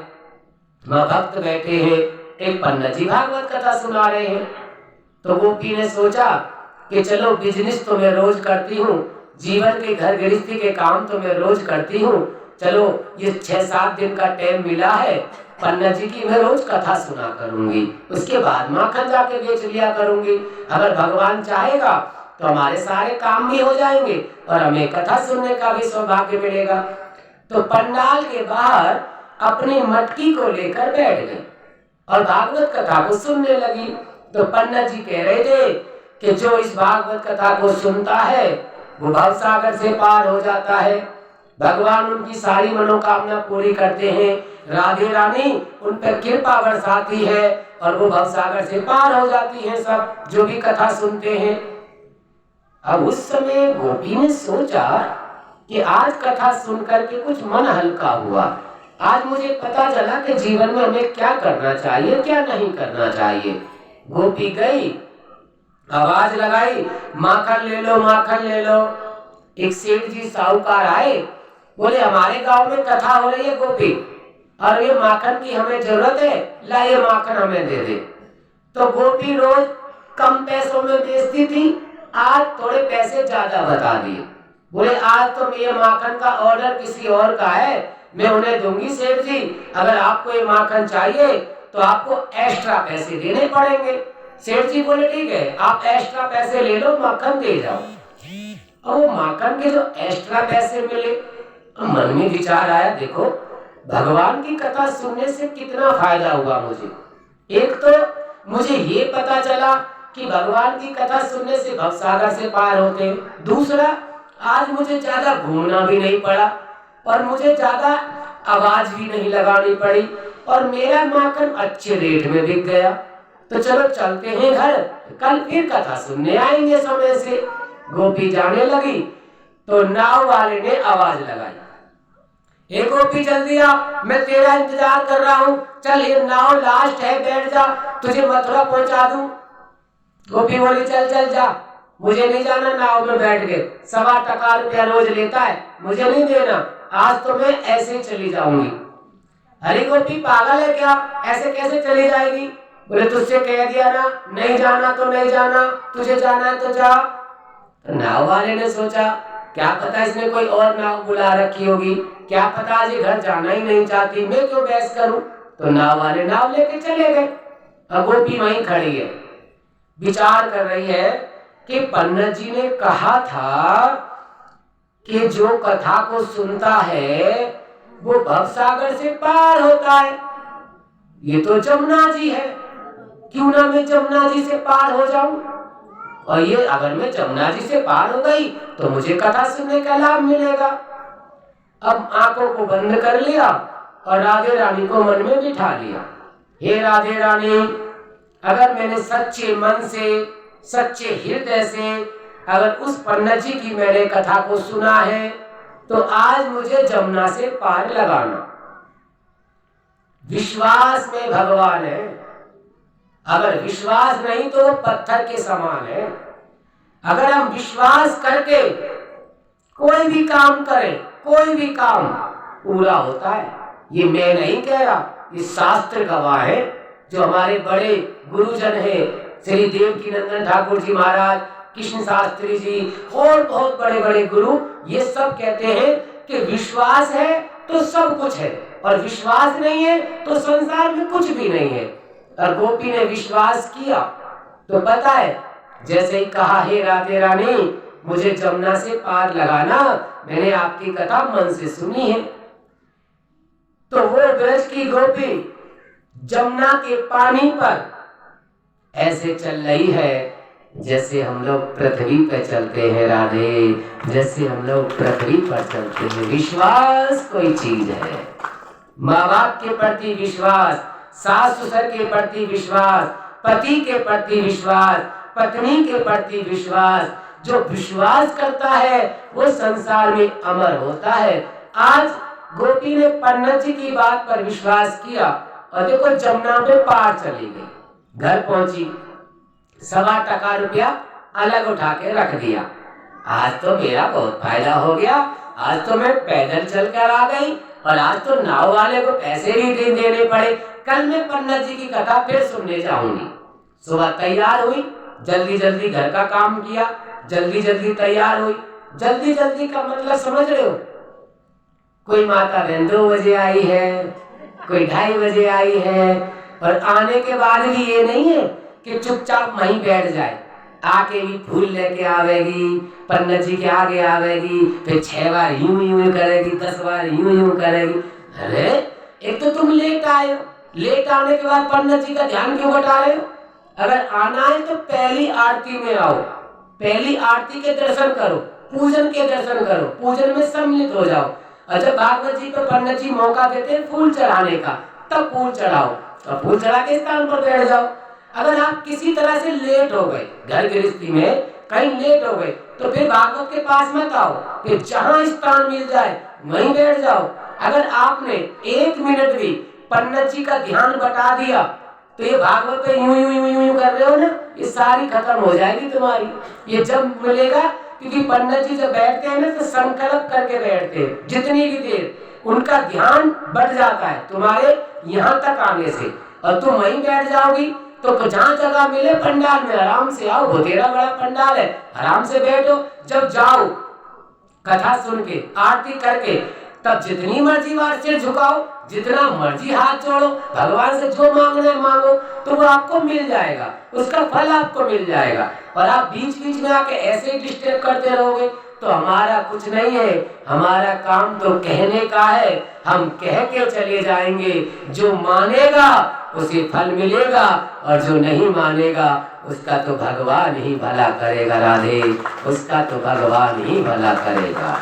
वहां भक्त बैठे हैं, एक पंडित जी भागवत कथा सुना रहे हैं। तो गोपी ने सोचा कि चलो बिजनेस तो मैं रोज करती हूँ, जीवन के घर गृहस्थी के काम तो मैं रोज करती हूँ, चलो ये 6-7 दिन का टाइम मिला है, पंडित जी की मैं रोज कथा सुना करूंगी, उसके बाद माखन जाके बेच लिया करूंगी। अगर भगवान चाहेगा तो हमारे सारे काम भी हो जाएंगे और हमें कथा सुनने का भी सौभाग्य मिलेगा। तो पंडाल के बाहर अपनी मटकी को लेकर बैठ गई और भागवत कथा को सुनने लगी। तो पंडित जी कह रहे थे कि जो इस भागवत कथा को सुनता है वो भवसागर से पार हो जाता है, भगवान उनकी सारी मनोकामना पूरी करते हैं, राधे रानी उन पर कृपा बरसाती है और वो भवसागर से पार हो जाती है सब जो भी कथा सुनते हैं। अब उस समय गोपी ने सोचा कि आज कथा सुनकर के कुछ मन हल्का हुआ, आज मुझे पता चला कि जीवन में हमें क्या करना चाहिए क्या नहीं करना चाहिए। गोपी गई, आवाज लगाई, माखन ले लो, माखन ले लो। एक सेठ जी साहूकार आए, बोले हमारे गांव में कथा हो रही है गोपी, और ये माखन की हमें जरूरत है, ला ये माखन हमें दे दे। तो गोपी रोज कम पैसों में बेचती थी, आज थोड़े पैसे ज्यादा बता दिए। बोले आज तो ये माखन का ऑर्डर किसी और का है, मैं उन्हें दूंगी सेठ जी, अगर आपको ये माखन चाहिए तो आपको एक्स्ट्रा पैसे देने पड़ेंगे। सेठ जी बोले ठीक है, आप एक्स्ट्रा पैसे ले लो, माखन दे जाओ। और वो माखन के जो एक्स्ट्रा पैसे मिले, मन में विचार आया, देखो भगवान की कथा सुनने से कितना फायदा हुआ मुझे। एक तो मुझे ये पता चला कि भगवान की कथा सुनने से भवसागर से पार होते, दूसरा आज मुझे ज्यादा घूमना भी नहीं पड़ा और मुझे ज्यादा आवाज भी नहीं लगानी पड़ी और मेरा माखन अच्छे रेट में बिक गया। तो चलो चलते हैं घर, कल फिर कथा सुनने आएंगे समय से। गोपी जाने लगी तो नाव वाले ने आवाज लगाई, ए गोपी जल्दी आ, मैं तेरा इंतजार कर रहा हूँ, चल ये नाव लास्ट है, बैठ जा, तुझे मथुरा पहुंचा दूं। गोपी बोली चल चल जा, मुझे नहीं जाना नाव में बैठ के, 1.25 रुपया रोज लेता है, मुझे नहीं देना, आज तो मैं ऐसे चली जाऊंगी। अरे गोपी पागल है क्या, ऐसे कैसे चली जाएगी? बोले तुझसे कह दिया ना, नहीं जाना तो नहीं जाना, तुझे जाना है तो जा। तो नाव वाले ने सोचा क्या पता इसने कोई और नाव बुला रखी होगी, क्या पता आज घर जाना ही नहीं चाहती, मैं क्यों बहस करूं। तो नाव वाले नाव लेके चले गए। अब गोपी वहीं खड़ी है, विचार कर रही है कि पंडित जी ने कहा था कि जो कथा को सुनता है वो भवसागर से पार होता है, ये तो जमुना जी है, क्यों ना मैं जमुना जी से पार हो जाऊं, और ये अगर मैं जमुना जी से पार हो गई तो मुझे कथा सुनने का लाभ मिलेगा। अब आंखों को बंद कर लिया और राधे रानी को मन में बिठा लिया, हे राधे रानी, अगर मैंने सच्चे मन से सच्चे हृदय से अगर उस पंडित जी की मैंने कथा को सुना है तो आज मुझे जमुना से पार लगाना। विश्वास में भगवान है, अगर विश्वास नहीं तो वो पत्थर के समान है। अगर हम विश्वास करके कोई भी काम करें, कोई भी काम पूरा होता है। ये मैं नहीं कह रहा, ये शास्त्र गवाह है, जो हमारे बड़े गुरुजन हैं, श्री देवकी नंदन ठाकुर जी महाराज, कृष्ण शास्त्री जी और बहुत बड़े बड़े गुरु, ये सब कहते हैं कि विश्वास है तो सब कुछ है और विश्वास नहीं है तो संसार में कुछ भी नहीं है। और गोपी ने विश्वास किया तो पता है, जैसे ही कहा हे राधे रानी मुझे जमुना से पार लगाना, मैंने आपकी कथा मन से सुनी है, तो वो ब्रज की गोपी जमुना के पानी पर ऐसे चल रही है जैसे हम लोग पृथ्वी पर चलते हैं राधे, जैसे हम लोग पृथ्वी पर चलते हैं। विश्वास कोई चीज है, माँ बाप के प्रति विश्वास, सास ससुर के प्रति विश्वास, पति के प्रति विश्वास, पत्नी के प्रति विश्वास। जो विश्वास करता है वो संसार में अमर होता है। आज गोपी ने पन्नत जी की बात पर विश्वास किया और देखो जमुना पे पार चली गई, घर पहुंची, 1.25 टका रुपया अलग उठा के रख दिया। आज तो मेरा बहुत फायदा हो गया, आज तो मैं पैदल चलकर आ गई और आज तो नाव वाले को पैसे भी देने पड़े। कल मैं पन्नत जी की कथा फिर सुनने जाऊंगी। सुबह तैयार हुई, जल्दी जल्दी घर का काम किया, जल्दी जल्दी तैयार हुई। जल्दी जल्दी का मतलब समझ रहे हो, कोई माता बहन 2 बजे आई है, कोई 2:30 बजे आई है, और आने के बाद भी ये नहीं है कि चुपचाप वहीं बैठ जाए, आके भी फूल लेके आवेगी, पन्नत जी के आगे आवेगी, फिर 6 बार यूं यूं करेगी, 10 बार यूं यूं करेगी। अरे एक तो तुम लेट आए हो, लेट आने के बाद पन्नत जी का ध्यान क्यों बटा रहे हो? अगर आना है तो पहली आरती में आओ, पहली आरती के दर्शन करो, पूजन के दर्शन करो, पूजन में सम्मिलित हो जाओ। और जब भागवत जी को पन्नत जी मौका देते हैं फूल चढ़ाने का, तब फूल चढ़ाओ और फूल चढ़ा के स्थान पर बैठ जाओ। अगर आप किसी तरह से लेट हो गए, घर गृहस्थी में कहीं लेट हो गए, तो फिर भागवत के पास मत आओ, फिर जहां स्थान मिल जाए वहीं बैठ जाओ। अगर आपने 1 मिनट भी पन्नत जी का ध्यान बटा दिया तो ये भागवत पे यूं यूं यूं यूं कर रहे हो ना, ये सारी खत्म हो जाएगी तुम्हारी। ये जब मिलेगा, क्योंकि पन्नत जी जब बैठते हैं ना तो संकल्प करके बैठते हैं, जितनी भी देर उनका ध्यान बढ़ जाता है तुम्हारे यहाँ तक आने से, और तुम वहीं बैठ जाओगी तो जहाँ जगह मिले पंडाल में आराम से आओ, बतेरा बड़ा पंडाल है, आराम से बैठो। जब जाओ कथा सुन के आरती करके, तब जितनी मर्जी बार सिर झुकाओ, जितना मर्जी हाथ जोड़ो, भगवान से जो मांगना है मांगो, तो वो आपको मिल जाएगा, उसका फल आपको मिल जाएगा। और आप बीच बीच में आके ऐसे डिस्टर्ब करते रहोगे तो हमारा कुछ नहीं है, हमारा काम तो कहने का है, हम कह के चले जाएंगे। जो मानेगा उसे फल मिलेगा और जो नहीं मानेगा उसका तो भगवान ही भला करेगा राधे, उसका तो भगवान ही भला करेगा।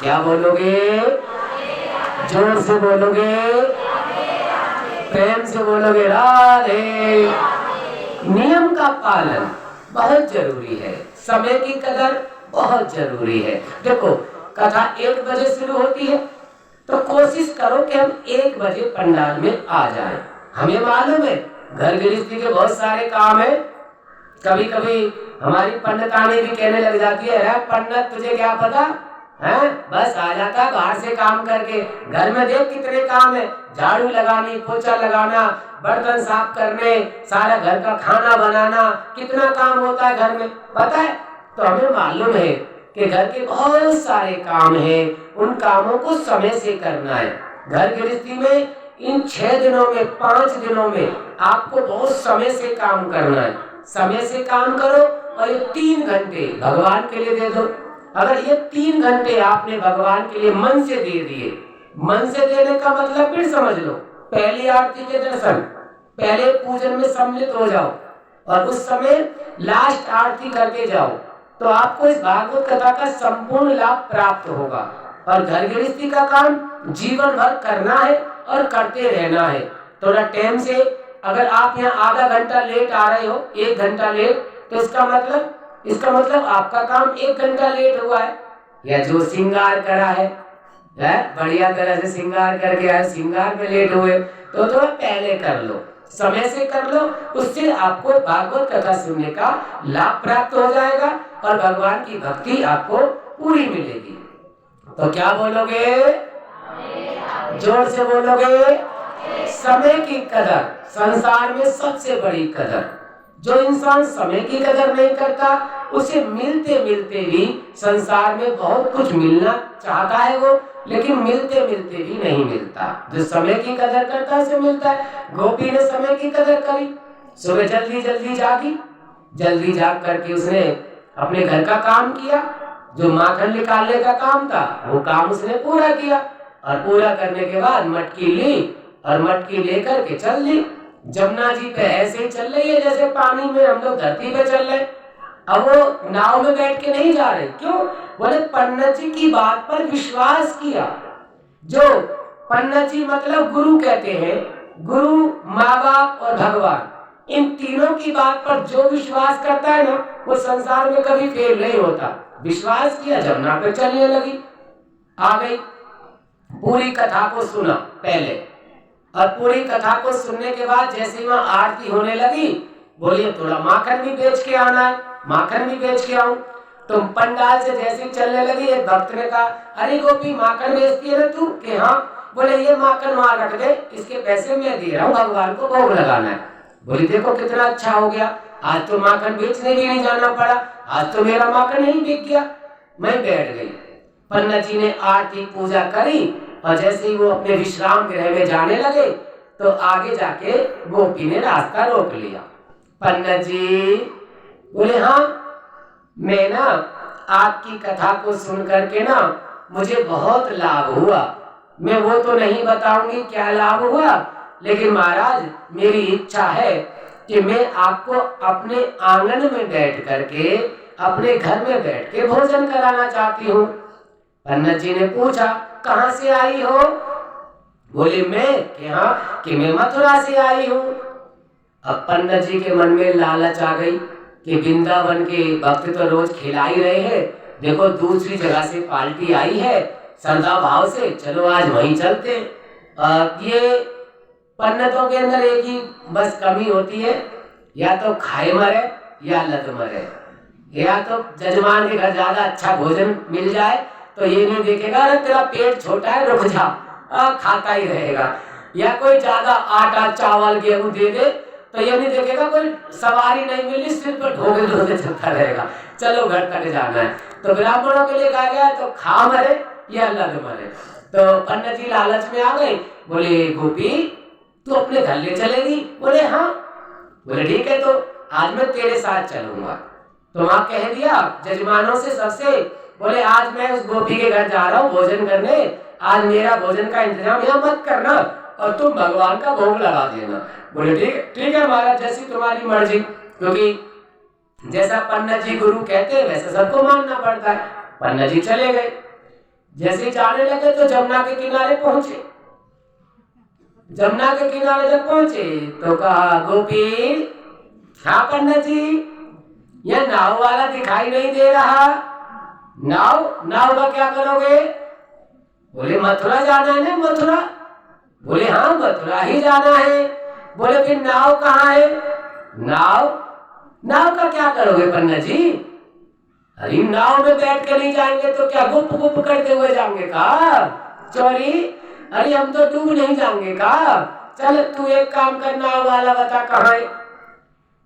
क्या बोलोगे? जोर से बोलोगे, प्रेम से बोलोगे राधे। नियम का पालन बहुत जरूरी है, समय की कदर बहुत जरूरी है। देखो कथा 1 बजे शुरू होती है तो कोशिश करो कि हम 1 बजे पंडाल में आ जाएं। हमें मालूम है घर गृहस्थी के बहुत सारे काम है, कभी कभी हमारी पंडितानी भी कहने लग जाती है, अरे पंडित तुझे क्या पता है, बस आ जाता है बाहर से काम करके, घर में देख कितने काम है, झाड़ू लगानी, पोछा लगाना, बर्तन साफ करने, सारा घर का खाना बनाना, कितना काम होता है घर में, पता है? तो हमें मालूम है कि घर के बहुत सारे काम हैं, उन कामों को समय से करना है। घर गृहस्थी में इन 6 दिनों में, 5 दिनों में आपको बहुत समय से काम करना है। समय से काम करो और ये 3 घंटे भगवान के लिए दे दो। अगर ये 3 घंटे आपने भगवान के लिए मन से दे दिए, मन से देने का मतलब फिर समझ लो, पहली आरती के दर्शन, पहले पूजन में सम्मिलित हो जाओ और उस समय लास्ट आरती करके जाओ, तो आपको इस भागवत कथा का संपूर्ण लाभ प्राप्त होगा। और घर गृहस्थी का काम जीवन भर करना है और करते रहना है। थोड़ा टाइम से, अगर आप यहाँ आधा घंटा लेट आ रहे हो, 1 घंटा लेट, तो इसका मतलब आपका काम 1 घंटा लेट हुआ है। या जो श्रृंगार करा है, बढ़िया तरह से श्रृंगार करके आए, श्रृंगार में लेट हुए तो थोड़ा पहले कर लो, समय से कर लो, उससे आपको भागवत कथा सुनने का लाभ प्राप्त हो जाएगा और भगवान की भक्ति आपको पूरी मिलेगी। तो क्या बोलोगे? जोर से बोलोगे। समय की कदर संसार में सबसे बड़ी कदर, जो इंसान समय की कदर नहीं करता, उसे मिलते मिलते भी संसार में बहुत कुछ मिलना चाहता है वो, लेकिन मिलते मिलते भी नहीं मिलता। जो समय की कदर करता है उसे मिलता है। गोपी ने समय की कदर करी, सुबह जल्दी जल्दी जागी, जल्दी जाग करके उसने अपने घर का काम किया, जो माखन निकालने का काम था वो काम उसने पूरा किया, और पूरा करने के बाद मटकी ली और मटकी लेकर के चल दी। जमुना जी पे ऐसे ही चल रही है जैसे पानी में हम लोग धरती पे चल रहे। अब वो नाव में बैठ के नहीं जा रहे, क्यों? बोले पन्ना जी की बात पर विश्वास किया। जो पन्ना जी मतलब गुरु कहते हैं, गुरु, माँ बाप और भगवान, इन तीनों की बात पर जो विश्वास करता है ना, वो संसार में कभी फेल नहीं होता। विश्वास किया, जमुना पे चलने लगी, आ गई। पूरी कथा को सुना पहले, और पूरी कथा को सुनने के बाद जैसे वहां आरती होने लगी, बोलिए थोड़ा माखन भी बेच के आना है, माखन भी बेच के आऊं। तो पंडाल से जैसे चलने लगी, एक भक्त ने कहा, अरे गोपी माखन बेचती है ना तू? कि हाँ। बोले ये माखन वहां रख दे, इसके पैसे मैं दे रहा हूँ, भगवान को भोग लगाना है। बोली देखो कितना अच्छा हो गया, आज तो माखन बेचने भी नहीं जाना पड़ा, आज तो मेरा माखन ही बिक गया। मैं बैठ गई। पन्ना जी ने आरती पूजा करी, और जैसे ही वो अपने विश्राम गृह में जाने लगे तो आगे जाके गोपी ने रास्ता रोक लिया। पन्ना जी बोले, हाँ मैं ना आपकी कथा को सुन करके ना मुझे बहुत लाभ हुआ, मैं वो तो नहीं बताऊंगी क्या लाभ हुआ, लेकिन महाराज मेरी इच्छा है कि मैं आपको अपने आंगन में बैठ करके, अपने घर में बैठ के भोजन कराना चाहती हूँ। पन्ना जी ने पूछा, कहाँ से आई हो? बोली मैं मथुरा से आई हूँ। अब पन्ना जी के मन में लालच आ गई कि वृंदावन के भक्त तो रोज खिला ही रहे हैं, देखो दूसरी जगह से पार्टी आई है, श्रद्धा भाव से चलो आज वहीं चलते। ये पन्नतों के अंदर एक ही बस कमी होती है, या तो खाए मरे या लत मरे। या तो जजमान के घर ज्यादा अच्छा भोजन मिल जाए तो ये नहीं देखेगा अरे तेरा पेट छोटा है रुक जा, खाता ही रहेगा, या कोई ज्यादा आटा चावल गेहूं दे दे तो ये नहीं देखेगा कोई सवारी नहीं मिली, सिर पर ढोके ढोके चलता रहेगा, चलो घर तक जाना है। तो ब्राह्मणों के लिए कहा गया तो खा मरे या लद मरे। तो पन्ना जी लालच में आ गए, बोले गोपी तू अपने घर ले चलेगी? बोले हाँ। बोले ठीक है, तो आज मैं तेरे साथ चलूंगा। तो वहां कह दिया जजमानों से सबसे, बोले आज मैं उस गोपी के घर जा रहा हूँ भोजन करने, आज मेरा भोजन का इंतजाम यहाँ मत करना और तुम भगवान का भोग लगा देना। बोले ठीक है महाराज, जैसी तुम्हारी मर्जी, क्योंकि जैसा पन्ना जी गुरु कहते हैं वैसे सबको मानना पड़ता है। पन्ना जी चले गए, जैसे जाने लगे तो जमुना के किनारे पहुंचे। जमुना के किनारे जब पहुंचे तो कहा, गोपी हाँ पन्ना जी, यह नाव वाला दिखाई नहीं दे रहा, नाव का क्या करोगे? बोले मथुरा जाना है ना, मथुरा। बोले हाँ मथुरा ही जाना है। बोले फिर नाव कहाँ है? नाव का क्या करोगे पन्ना जी? अरे नाव में बैठ के नहीं जाएंगे तो क्या गुप गुप करते हुए जाएंगे का? चोरी, अरे हम तो डूब नहीं जाएंगे का? चल तू एक काम कर, नाव वाला बता कहाँ है।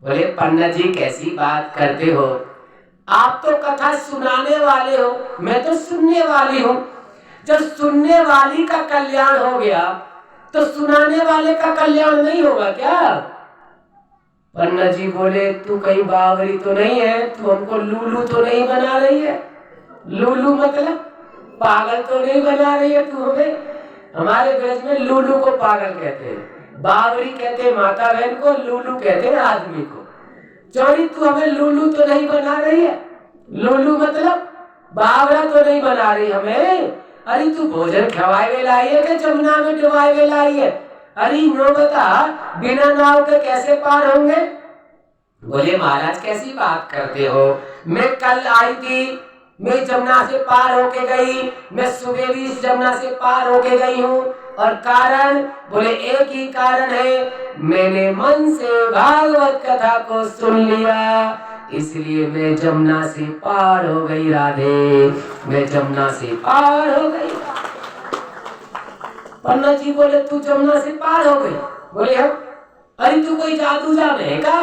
बोले पन्ना जी कैसी बात करते हो, आप तो कथा सुनाने वाले हो, मैं तो सुनने वाली हूँ। जब सुनने वाली का कल्याण हो गया तो सुनाने वाले का कल्याण नहीं होगा क्या? पन्ना जी बोले तू कहीं बावरी तो नहीं है, तू हमको लूलू तो नहीं बना रही है? लूलू मतलब पागल तो नहीं बना रही है तू हमें? हमारे ब्रज में लूलू को पागल कहते हैं, बावरी कहते हैं माता बहन को, लूलू कहते हैं आदमी को। चोरी तू हमें लूलू तो नहीं बना रही है? लूलू मतलब बावरा तो नहीं बना रही हमें? अरे तू भोजन खवाए वे लाई है कि जमुना में डुबाए वे लाई है? अरे नो बता, बिना नाव के कैसे पार होंगे? बोले महाराज कैसी बात करते हो, मैं कल आई थी, मैं जमुना से पार होके गई, मैं सुबह भी इस जमुना से पार होके गई हूँ, और कारण बोले एक ही कारण है, मैंने मन से भागवत कथा को सुन लिया, इसलिए मैं जमुना से पार हो गई राधे, मैं जमुना से पार हो गई। पन्ना जी बोले तू जमुना से पार हो गई? बोले हम। अरे तू कोई जादू जाने का?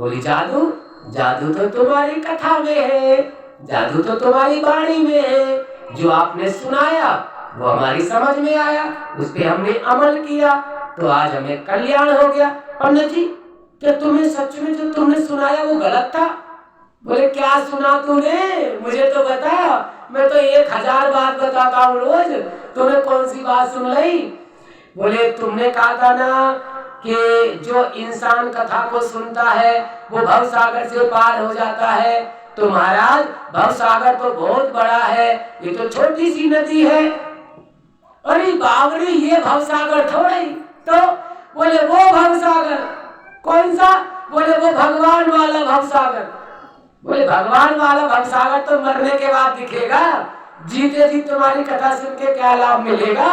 बोली जादू? जादू तो तुम्हारी कथा में है, जादू तो तुम्हारी वाणी में है। जो आपने सुनाया वो हमारी समझ में आया, उस पे हमने अमल किया, तो आज हमें कल्याण हो गया। पंडित जी, क्या तुम्हें सच में जो तुमने सुनाया वो गलत था? बोले क्या सुना तूने, मुझे तो बता, मैं तो 1000 बात बताता हूँ रोज, तूने कौन सी बात सुन ली? बोले तुमने कहा था ना कि जो इंसान कथा को सुनता है वो भव सागर से पार हो जाता है। तो महाराज भव सागर तो बहुत बड़ा है, ये तो छोटी सी नदी है। अरे बाबरी, ये भव सागर थोड़ी। तो बोले वो भव सागर कौन सा? बोले वो भगवान वाला भव सागर। बोले भगवान वाला भव सागर तो मरने के बाद दिखेगा, जीते जी तुम्हारी कथा सुन के क्या लाभ मिलेगा?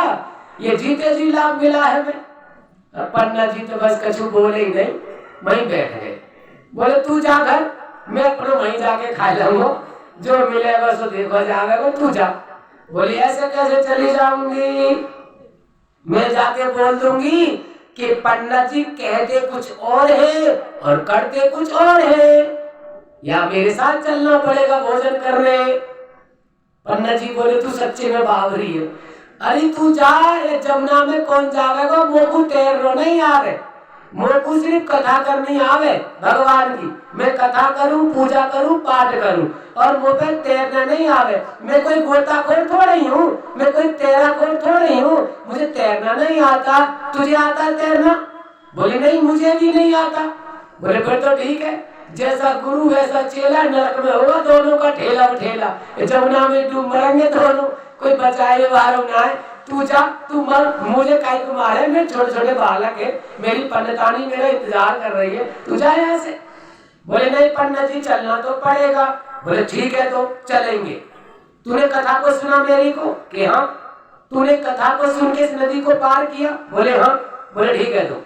ये जीते जी लाभ मिला है। मैं पन्ना जी तो बस कछु बोले ही नहीं, वहीं बैठ गए। बोले तू जा घर, मैं अपने वहीं जाके खा लूंगा, जो मिलेगा सो देखो जाएगा, तू जा। बोली ऐसे कैसे चली जाऊंगी? मैं जाके बोल दूंगी कि पन्ना जी कहते कुछ और है और करते कुछ और है, या मेरे साथ चलना पड़ेगा भोजन करने। पन्ना जी बोले तू सच्चे में बावरी है। अरे तू जा, जमुना में कौन जावेगा? मोकू तैरना नहीं आवे, मोकू सिर्फ कथा करनी आवे भगवान की। मैं कथा करूं, पूजा करूं, पाठ करूं, और वो पे तैरना नहीं आवे। मैं कोई गोताखोर थोड़ी हूँ, मैं कोई तैराखोर थोड़ी हूँ, मुझे तैरना नहीं आता। तुझे आता तैरना? बोले नहीं, मुझे भी नहीं आता। बोले फिर तो ठीक है, जैसा गुरु वैसा चेला, नरक में होगा दोनों का ठेला ठेला, जमुना में डूब मरेंगे दोनों, कोई बचाए बाहर ना है। तू जा, तू मर, मुझे काहे को मारे? मेरे छोटे छोटे बालक है, मेरी पंडितानी मेरा इंतजार कर रही है, तू जा यहाँ से। बोले नहीं पंडित जी, चलना तो पड़ेगा। बोले ठीक है तो चलेंगे। तूने कथा को सुना मेरी को? कि हाँ। तूने कथा को सुन के इस नदी को पार किया? बोले हाँ। बोले ठीक है तो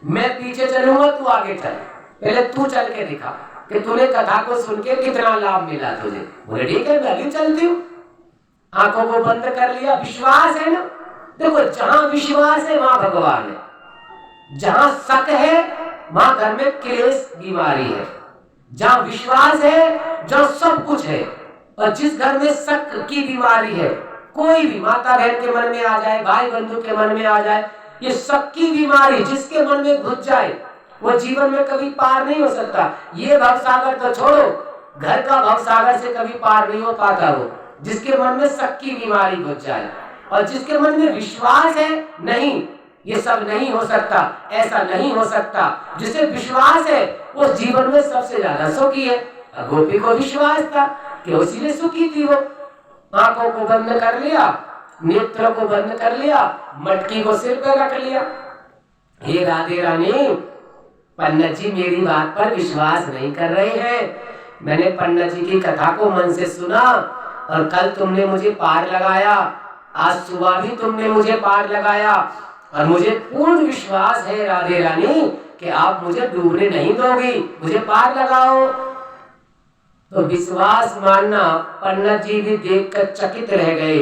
मैं पीछे चलूंगा, तू आगे चल। पहले तू चल के दिखा कि तूने कथा को सुन के कितना लाभ मिला तुझे। बोले ठीक है, मैं भी चलती हूँ। आंखों को बंद कर लिया, विश्वास है ना। देखो जहां विश्वास है वहां भगवान है, जहां शक है वहां घर में क्लेश बीमारी है। जहां विश्वास है जहां सब कुछ है, और जिस घर में शक की बीमारी है, कोई भी माता बहन के मन में आ जाए, भाई बंधु के मन में आ जाए, ये शक की बीमारी जिसके मन में घुस जाए वो जीवन में कभी पार नहीं हो सकता। ये भवसागर तो छोड़ो, घर का भवसागर से कभी पार नहीं हो पाता वो जिसके मन में शक की बीमारी घुस जाए। और जिसके मन में विश्वास है, नहीं ये सब नहीं हो सकता, ऐसा नहीं हो सकता, जिसे विश्वास है वो जीवन में सबसे ज्यादा सुखी है। गोपी को विश्वास था कि इसीलिए सुखी थी वो। आंखों को बंद कर लिया, नेत्रों को बंद कर लिया, मटकी को सिर पे रख लिया। हे राधे रानी, पन्ना जी मेरी बात पर विश्वास नहीं कर रहे हैं। मैंने पन्ना जी की कथा को मन से सुना, और कल तुमने मुझे पार लगाया, आज सुबह भी तुमने मुझे पार लगाया, और मुझे पूर्ण विश्वास है राधे रानी कि आप मुझे डूबने नहीं दोगी, मुझे पार लगाओ। तो विश्वास मानना पन्ना जी भी देखकर चकित रह गए।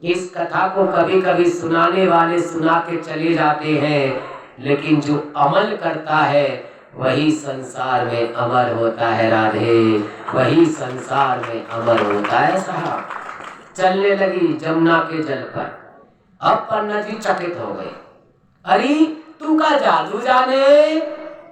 इस कथा को कभी कभी सुनाने वाले सुना के चले जाते हैं, लेकिन जो अमल करता है वही संसार में अमर होता है। राधे, वही संसार में अमर होता है। साहब चलने लगी जमुना के जल पर। अब पन्ना जी चकित हो गए। अरे तू का जादू जाने,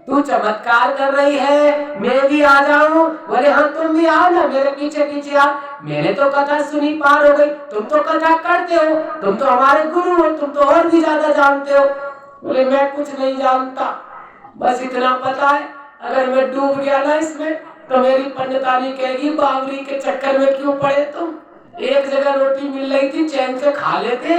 तू चमत्कार कर रही है, मैं भी आ जाऊं? बोले हाँ तुम भी आओ ना, मेरे पीछे पीछे आओ। मैंने तो कथा सुनी, पार हो गई, तुम तो कथा करते हो, तुम तो हमारे गुरु हो, तुम तो और भी ज्यादा जानते हो। बोले मैं कुछ नहीं जानता, बस इतना पता है अगर मैं डूब गया ना इसमें तो मेरी पंडितानी कहेगी बावरी के चक्कर में क्यों पड़े तुम। एक जगह रोटी मिल रही थी, चैन से खा लेते,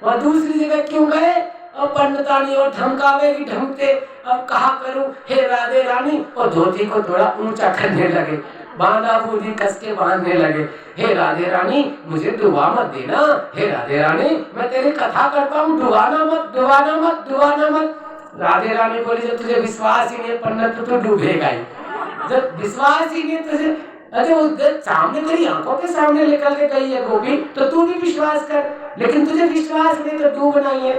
वहां दूसरी जगह क्यों गए? और पंडितानी और धमकावेगी, ढंगते। अब कहा करूं हे राधे रानी, और धोती को थोड़ा ऊंचा करने लगे, बांधा बूंदी कस के बांधने लगे। हे राधे रानी मुझे डुबा मत देना, हे राधे रानी मैं तेरी कथा करता हूँ, डुबाना मत, डुबाना मत, डुबाना मत। राधे रानी बोली जब तुझे विश्वास ही नहीं पंडित तो तू डूबेगा ही। जब विश्वास ही नहीं तुझे, अरे वो सामने तेरी आंखों के सामने निकल के गई है गोपी, तो तू भी विश्वास कर, लेकिन तुझे विश्वास नहीं तो डूबना ही है।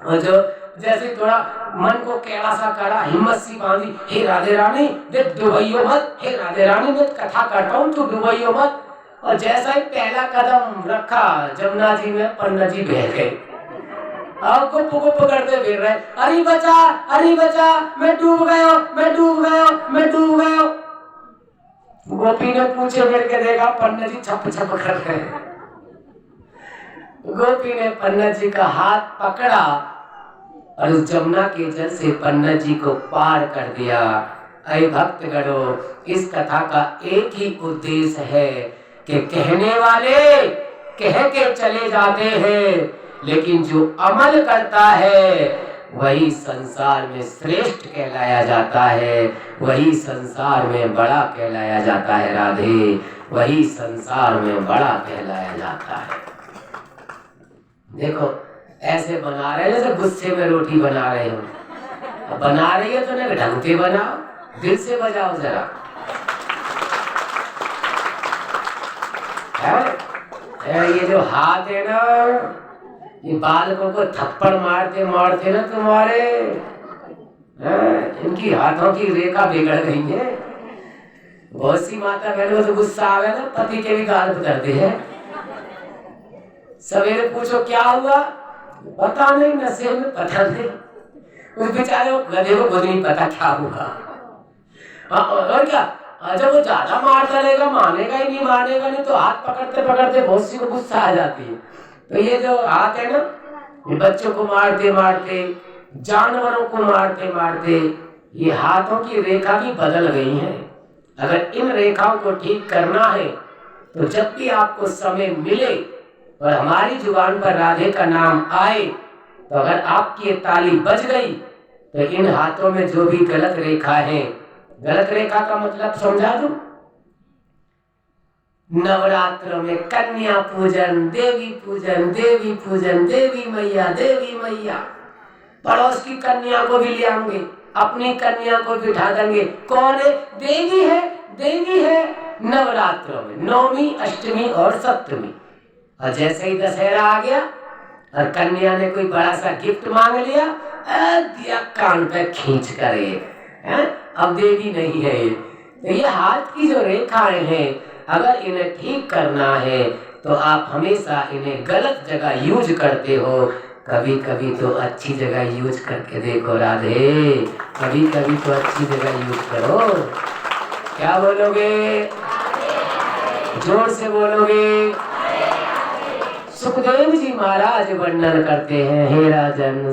और जो जैसे थोड़ा मन को कैसा सा करा, हिम्मत सी बांधी, हे राधे रानी देख डुबइयो मत, हे राधे रानी मैं कथा करता हूँ तू डुबइयो मत। और जैसा ही पहला कदम रखा जमुना जी में, पंडित जी बह गए। अब गुप करते फिर रहे, अरे बचा मैं डूब गया, मैं डूब गया, मैं डूब गया। गोपी ने पूछे फिर के देखा पंडित जी छप छप कर रहे। गोपी ने पंडित जी का हाथ पकड़ा और उस जमुना के जल से पंडित जी को पार कर दिया। अरे भक्तगणों, इस कथा का एक ही उद्देश्य है कि कहने वाले कह के चले जाते हैं, लेकिन जो अमल करता है वही संसार में श्रेष्ठ कहलाया जाता है, वही संसार में बड़ा कहलाया जाता है। राधे, वही संसार में बड़ा कहलाया जाता है। देखो ऐसे बना रहे जैसे गुस्से में रोटी बना रहे हो। बना रही है तो ना ढंग से बनाओ, दिल से बजाओ जरा। ये जो हाथ है ना, ये बालकों को थप्पड़ मारते मारते ना तुम्हारे इनकी हाथों की रेखा बिगड़ गई है। बहुत सी माता बहनों को तो गुस्सा आ गया ना, पति के भी गाल उतरते हैं। सवेरे पूछो क्या हुआ, पता नहीं, नशे में पता नहीं। उस बेचारे गधे को खुद नहीं पता क्या हुआ। और क्या, जब वो ज्यादा मारता रहेगा, मानेगा ही नहीं, मानेगा नहीं तो हाथ पकड़ते पकड़ते बहुत सी को गुस्सा आ जाती है। तो ये जो हाथ है ना, ये बच्चों को मारते मारते, जानवरों को मारते मारते, ये हाथों की रेखा भी बदल गई है। अगर इन रेखाओं को ठीक करना है तो जब भी आपको समय मिले और हमारी जुबान पर राधे का नाम आए, तो अगर आपकी ये ताली बज गई तो इन हाथों में जो भी गलत रेखा है, गलत रेखा का मतलब समझा दूं? नवरात्र में कन्या पूजन, देवी पूजन, देवी पूजन, देवी मैया, देवी मैया। पड़ोस की कन्या को भी ले आएंगे, अपनी कन्या को बिठा देंगे। कौन है? देवी है, देवी है। नवरात्रों में नौमी, अष्टमी और सप्तमी। और जैसे ही दशहरा आ गया और कन्या ने कोई बड़ा सा गिफ्ट मांग लिया, दिया कान पे खींच कर, अब देवी नहीं है। तो ये हाथ की जो रेखाएं हैं, अगर इन्हें ठीक करना है तो आप हमेशा इन्हें गलत जगह यूज करते हो। कभी कभी तो अच्छी जगह यूज करके देखो राधे, कभी कभी तो अच्छी जगह यूज करो। क्या बोलोगे? जोर से बोलोगे। सुखदेव जी महाराज वर्णन करते हैं, हे राजन